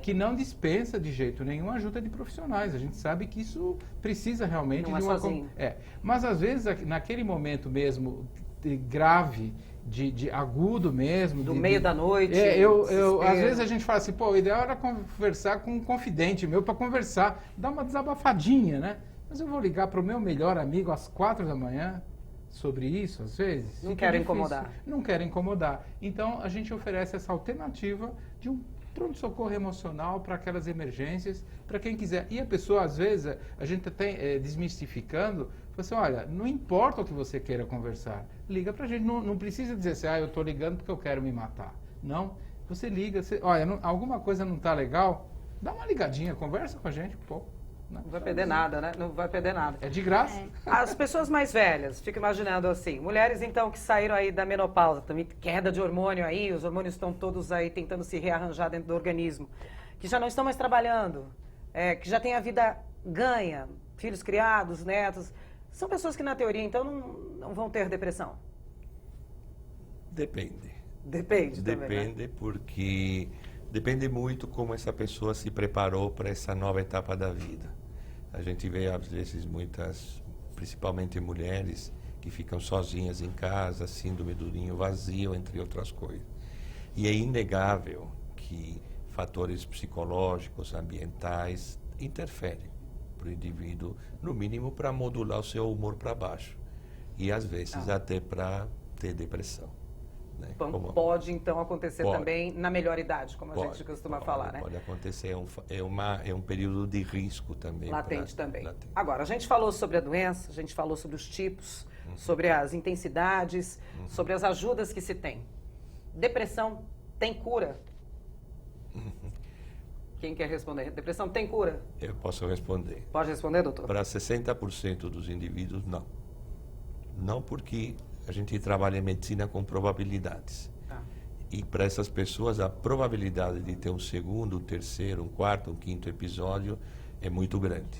Speaker 4: que não dispensa de jeito nenhum ajuda de profissionais. A gente sabe que isso precisa realmente
Speaker 1: de uma... sozinho.
Speaker 4: Mas, às vezes, naquele momento mesmo grave, de agudo mesmo.
Speaker 1: Do meio da noite.
Speaker 4: Às vezes a gente fala assim, o ideal era conversar com um confidente meu para conversar, dar uma desabafadinha, né? Mas eu vou ligar para o meu melhor amigo às 4 da manhã sobre isso, às vezes.
Speaker 1: Não quero incomodar.
Speaker 4: Não quero incomodar. Então, a gente oferece essa alternativa de um pronto-socorro emocional para aquelas emergências, para quem quiser. E a pessoa, às vezes, a gente está desmistificando, fala assim, olha, não importa o que você queira conversar, liga para a gente. Não precisa dizer assim, eu estou ligando porque eu quero me matar. Não, você liga, olha, alguma coisa não está legal, dá uma ligadinha, conversa com a gente um pouco. Né?
Speaker 1: Não vai perder nada, né? Não vai perder nada.
Speaker 4: É de graça.
Speaker 1: As pessoas mais velhas, fico imaginando assim, mulheres então que saíram aí da menopausa, também queda de hormônio aí, os hormônios estão todos aí tentando se rearranjar dentro do organismo, que já não estão mais trabalhando, que já têm a vida ganha, filhos criados, netos, são pessoas que na teoria então não vão ter depressão.
Speaker 2: Depende.
Speaker 1: Depende também, né?
Speaker 2: Depende porque depende muito como essa pessoa se preparou para essa nova etapa da vida. A gente vê às vezes muitas, principalmente mulheres, que ficam sozinhas em casa, síndrome do ninho vazio, entre outras coisas. E é inegável que fatores psicológicos, ambientais, interferem para o indivíduo, no mínimo para modular o seu humor para baixo. E às vezes até para ter depressão. Né?
Speaker 1: Pode então acontecer
Speaker 2: Pode.
Speaker 1: também na melhor idade, como a gente costuma falar, né?
Speaker 2: Pode acontecer, é um período de risco também.
Speaker 1: Latente também.
Speaker 2: Latente.
Speaker 1: Agora, a gente falou sobre a doença, a gente falou sobre os tipos, sobre as intensidades, sobre as ajudas que se tem. Depressão tem cura? Quem quer responder? Depressão tem cura?
Speaker 2: Eu posso responder.
Speaker 1: Pode responder, doutor?
Speaker 2: Para 60% dos indivíduos, não. Não porque a gente trabalha em medicina com probabilidades.
Speaker 1: Tá.
Speaker 2: E para essas pessoas, a probabilidade de ter um segundo, um terceiro, um quarto, um quinto episódio é muito grande.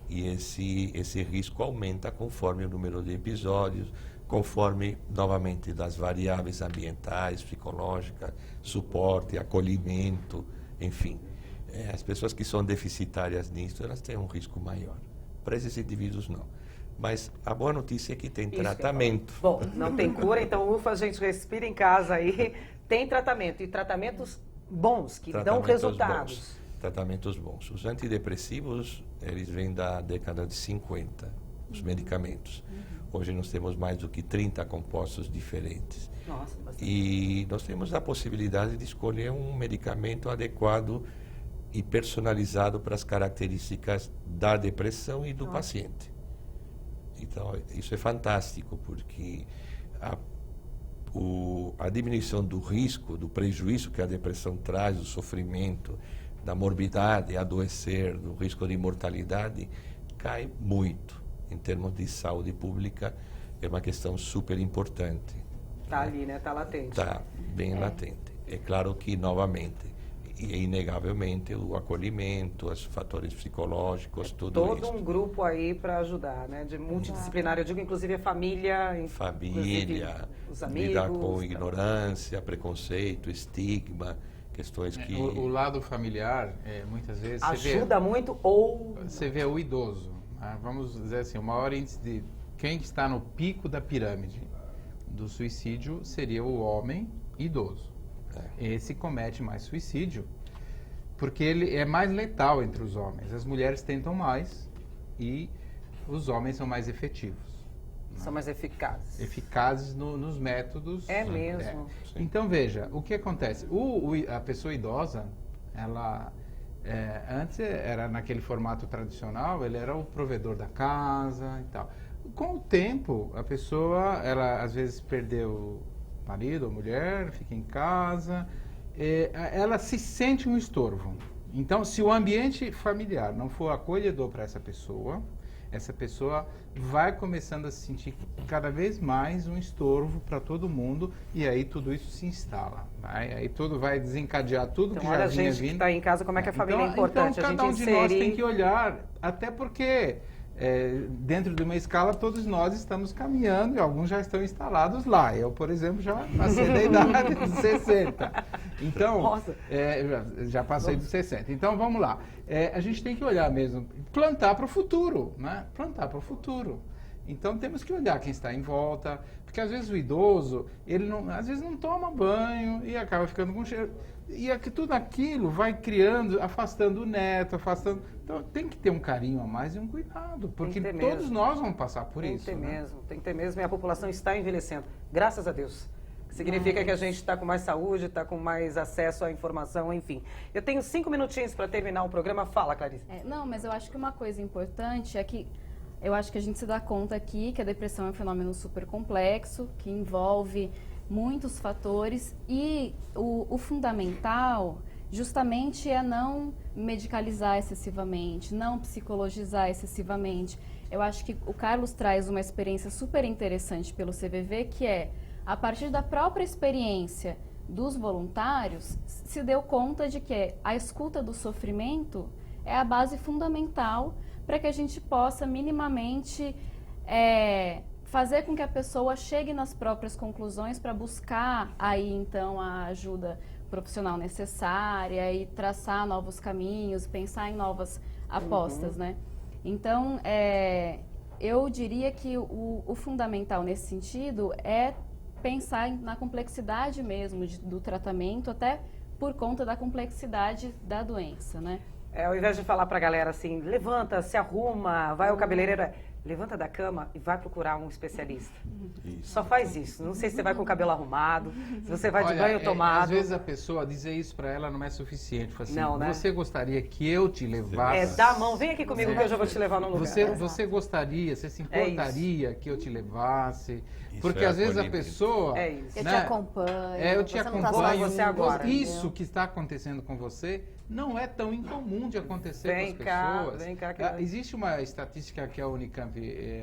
Speaker 2: E esse risco aumenta conforme o número de episódios, conforme, novamente, das variáveis ambientais, psicológicas, suporte, acolhimento, enfim. As pessoas que são deficitárias nisso, elas têm um risco maior. Para esses indivíduos, não. Mas a boa notícia é que tem tratamento.
Speaker 1: Bom, não tem cura, então ufa, a gente respira em casa aí. Tem tratamento, e tratamentos bons, que dão resultados.
Speaker 2: Bons, tratamentos bons. Os antidepressivos, eles vêm da década de 50, os medicamentos. Hoje nós temos mais do que 30 compostos diferentes.
Speaker 1: Nossa, bastante.
Speaker 2: E nós temos a possibilidade de escolher um medicamento adequado e personalizado para as características da depressão e do paciente. Então, isso é fantástico, porque a diminuição do risco, do prejuízo que a depressão traz, do sofrimento, da morbidade, adoecer, do risco de mortalidade, cai muito. Em termos de saúde pública, é uma questão super importante.
Speaker 1: Está ali, né? Está latente.
Speaker 2: Está bem latente. É claro que, novamente, e inegavelmente, o acolhimento, os fatores psicológicos, tudo isso.
Speaker 1: Todo um grupo aí para ajudar, né? De multidisciplinar. Eu digo, inclusive, a família.
Speaker 2: Família,
Speaker 1: os amigos.
Speaker 2: lidar com ignorância, preconceito, estigma, questões que...
Speaker 4: O lado familiar, muitas vezes...
Speaker 1: Ajuda muito ou...
Speaker 4: Você vê o idoso. Né? Vamos dizer assim, o maior índice de... Quem está no pico da pirâmide do suicídio seria o homem idoso. Esse comete mais suicídio porque ele é mais letal entre os homens. As mulheres tentam mais e os homens são mais efetivos.
Speaker 1: São mais eficazes.
Speaker 4: Eficazes nos métodos.
Speaker 1: É mesmo.
Speaker 4: Então, veja, o que acontece? A pessoa idosa, ela... antes era naquele formato tradicional, ele era o provedor da casa e tal. Com o tempo, a pessoa, ela às vezes perdeu marido ou mulher, fica em casa, ela se sente um estorvo. Então, se o ambiente familiar não for acolhedor para essa pessoa vai começando a se sentir cada vez mais um estorvo para todo mundo e aí tudo isso se instala. Aí tudo vai desencadear tudo
Speaker 1: então,
Speaker 4: que já vinha vindo.
Speaker 1: Olha a gente que está em casa, como é que a família é importante.
Speaker 4: Então, cada um de nós tem que olhar, até porque... dentro de uma escala, todos nós estamos caminhando e alguns já estão instalados lá. Eu, por exemplo, já passei da idade dos 60. Então, já passei dos 60. Então, vamos lá. A gente tem que olhar mesmo, plantar para o futuro, né? Plantar para o futuro. Então, temos que olhar quem está em volta, porque às vezes o idoso, ele às vezes não toma banho e acaba ficando com cheiro. E tudo aquilo vai criando, afastando o neto, afastando... Então, tem que ter um carinho a mais e um cuidado, porque todos nós vamos passar por isso.
Speaker 1: Tem que ter mesmo, e a população está envelhecendo, graças a Deus. Significa que a gente está com mais saúde, está com mais acesso à informação, enfim. Eu tenho 5 minutinhos para terminar o programa. Fala, Clarice.
Speaker 5: Não, mas eu acho que uma coisa importante é que eu acho que a gente se dá conta aqui que a depressão é um fenômeno super complexo, que envolve muitos fatores e o fundamental justamente é não medicalizar excessivamente, não psicologizar excessivamente. Eu acho que o Carlos traz uma experiência super interessante pelo CVV, que é, a partir da própria experiência dos voluntários, se deu conta de que a escuta do sofrimento é a base fundamental para que a gente possa minimamente fazer com que a pessoa chegue nas próprias conclusões para buscar aí então a ajuda profissional necessária e traçar novos caminhos, pensar em novas apostas, né? Então, eu diria que o fundamental nesse sentido é pensar na complexidade mesmo do tratamento, até por conta da complexidade da doença, né?
Speaker 1: Ao invés de falar pra galera assim, levanta, se arruma, vai ao cabeleireiro, levanta da cama e vai procurar um especialista.
Speaker 2: Isso.
Speaker 1: Só faz isso. Não sei se você vai com o cabelo arrumado, se você vai de
Speaker 4: Olha,
Speaker 1: banho tomado.
Speaker 4: Às vezes a pessoa dizer isso para ela não é suficiente. Fala assim,
Speaker 1: Não, né?
Speaker 4: Você gostaria que eu te levasse?
Speaker 1: Dá a mão, vem aqui comigo que eu já vou te levar num lugar.
Speaker 4: Você gostaria, você se importaria que eu te levasse?
Speaker 2: Isso
Speaker 4: Porque
Speaker 2: é
Speaker 4: às vezes a
Speaker 2: acolhimento.
Speaker 4: pessoa...
Speaker 1: É isso.
Speaker 3: Eu
Speaker 4: né?
Speaker 3: te acompanho.
Speaker 4: Eu te
Speaker 3: você não tá
Speaker 4: acompanho.
Speaker 1: você agora.
Speaker 4: Isso que está acontecendo com você não é tão incomum de acontecer
Speaker 1: Vem
Speaker 4: com as
Speaker 1: cá,
Speaker 4: pessoas.
Speaker 1: vem cá que
Speaker 4: Existe uma estatística que a Unicamp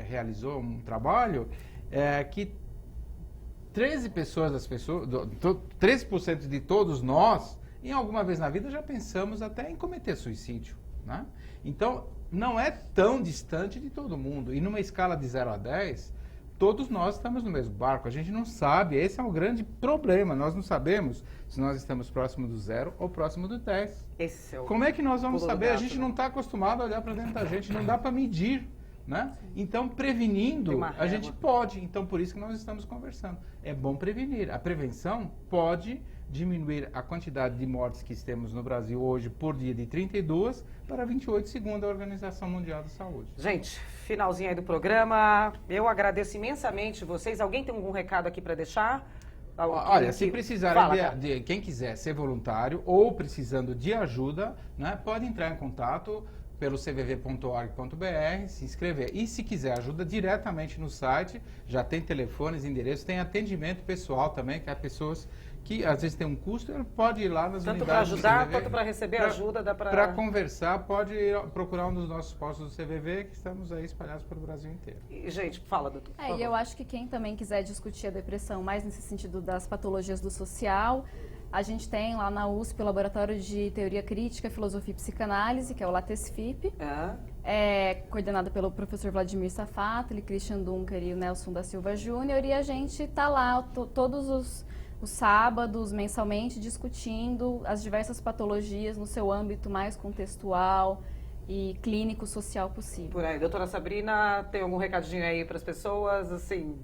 Speaker 4: realizou, um trabalho, que 13% de todos nós, em alguma vez na vida, já pensamos até em cometer suicídio. Né? Então, não é tão distante de todo mundo. E numa escala de 0 a 10, todos nós estamos no mesmo barco. A gente não sabe, esse é o grande problema. Nós não sabemos se nós estamos próximo do 0 ou próximo do 10.
Speaker 1: Esse é o
Speaker 4: Como é que nós vamos
Speaker 1: pulo do
Speaker 4: saber? A
Speaker 1: gato,
Speaker 4: gente
Speaker 1: né?
Speaker 4: não está acostumado a olhar para dentro da gente, não dá para medir. Né? Então,
Speaker 1: Tem
Speaker 4: prevenindo,
Speaker 1: uma
Speaker 4: a gente
Speaker 1: régua.
Speaker 4: pode. Então, por isso que nós estamos conversando. É bom prevenir. A prevenção pode diminuir a quantidade de mortes que temos no Brasil hoje por dia de 32 para 28, segundo a Organização Mundial da Saúde.
Speaker 1: Gente, finalzinho aí do programa. Eu agradeço imensamente vocês. Alguém tem algum recado aqui para deixar?
Speaker 4: Olha, se precisarem
Speaker 1: Fala, cara.
Speaker 4: de quem quiser ser voluntário ou precisando de ajuda, né, pode entrar em contato pelo cvv.org.br, se inscrever. E se quiser ajuda diretamente no site, já tem telefones, endereços, tem atendimento pessoal também, que há pessoas que às vezes tem um custo, ele pode ir lá nas
Speaker 1: Tanto para
Speaker 4: unidades do
Speaker 1: ajudar,
Speaker 4: CVV.
Speaker 1: quanto para receber ajuda, dá para...
Speaker 4: Para conversar, pode ir procurar um dos nossos postos do CVV, que estamos aí espalhados pelo Brasil inteiro.
Speaker 1: Gente, fala, doutor. por
Speaker 5: E
Speaker 1: favor.
Speaker 5: eu acho que quem também quiser discutir a depressão mais nesse sentido das patologias do social, a gente tem lá na USP o Laboratório de Teoria Crítica, Filosofia e Psicanálise, que é o LATESFIP, coordenado pelo professor Vladimir Safatli, Christian Dunker e o Nelson da Silva Júnior, e a gente está lá todos os sábados, mensalmente, discutindo as diversas patologias no seu âmbito mais contextual e clínico-social possível.
Speaker 1: Por aí. Doutora Sabrina, tem algum recadinho aí para as pessoas? Assim,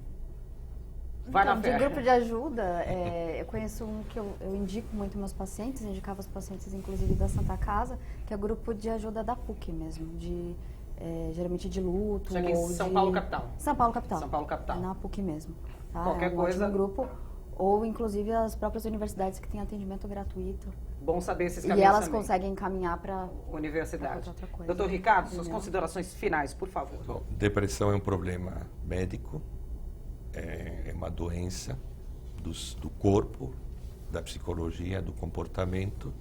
Speaker 1: vai
Speaker 3: Então,
Speaker 1: na
Speaker 3: de
Speaker 1: fé.
Speaker 3: grupo de ajuda, eu conheço um que eu indico muito meus pacientes, indicava os pacientes inclusive da Santa Casa, que é o grupo de ajuda da PUC mesmo, geralmente de luto.
Speaker 1: Isso aqui em
Speaker 3: ou
Speaker 1: São
Speaker 3: de...
Speaker 1: Paulo, capital.
Speaker 3: São Paulo, capital.
Speaker 1: São Paulo, capital.
Speaker 3: É na PUC mesmo. Tá?
Speaker 1: Qualquer
Speaker 3: é um
Speaker 1: coisa-
Speaker 3: ótimo grupo. Ou inclusive as próprias universidades que têm atendimento gratuito.
Speaker 1: Bom saber esses
Speaker 3: E
Speaker 1: caminhos
Speaker 3: elas
Speaker 1: também.
Speaker 3: conseguem encaminhar para
Speaker 1: Universidade.
Speaker 3: outra coisa.
Speaker 1: Doutor Ricardo, suas
Speaker 3: Entendeu?
Speaker 1: considerações finais, por favor.
Speaker 2: Bom, depressão é um problema médico, é uma doença do corpo, da psicologia, do comportamento.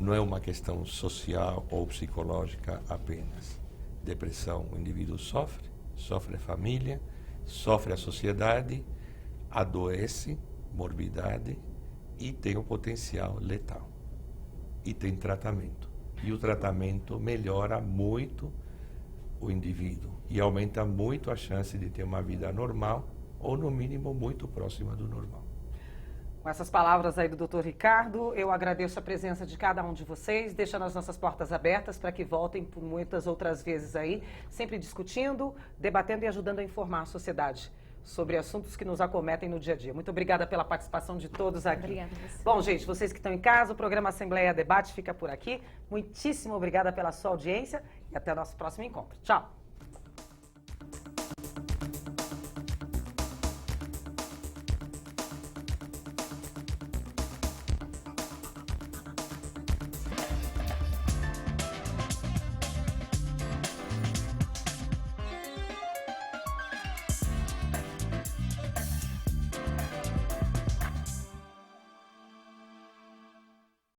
Speaker 2: Não é uma questão social ou psicológica apenas. Depressão, o indivíduo sofre a família, sofre a sociedade, adoece, morbidade e tem um potencial letal. E tem tratamento. E o tratamento melhora muito o indivíduo e aumenta muito a chance de ter uma vida normal ou, no mínimo, muito próxima do normal.
Speaker 1: Com essas palavras aí do doutor Ricardo, eu agradeço a presença de cada um de vocês, deixando as nossas portas abertas para que voltem por muitas outras vezes aí, sempre discutindo, debatendo e ajudando a informar a sociedade sobre assuntos que nos acometem no dia a dia. Muito obrigada pela participação de todos aqui.
Speaker 5: Obrigada a você.
Speaker 1: Bom, gente, vocês que estão em casa, o programa Assembleia Debate fica por aqui. Muitíssimo obrigada pela sua audiência e até o nosso próximo encontro. Tchau!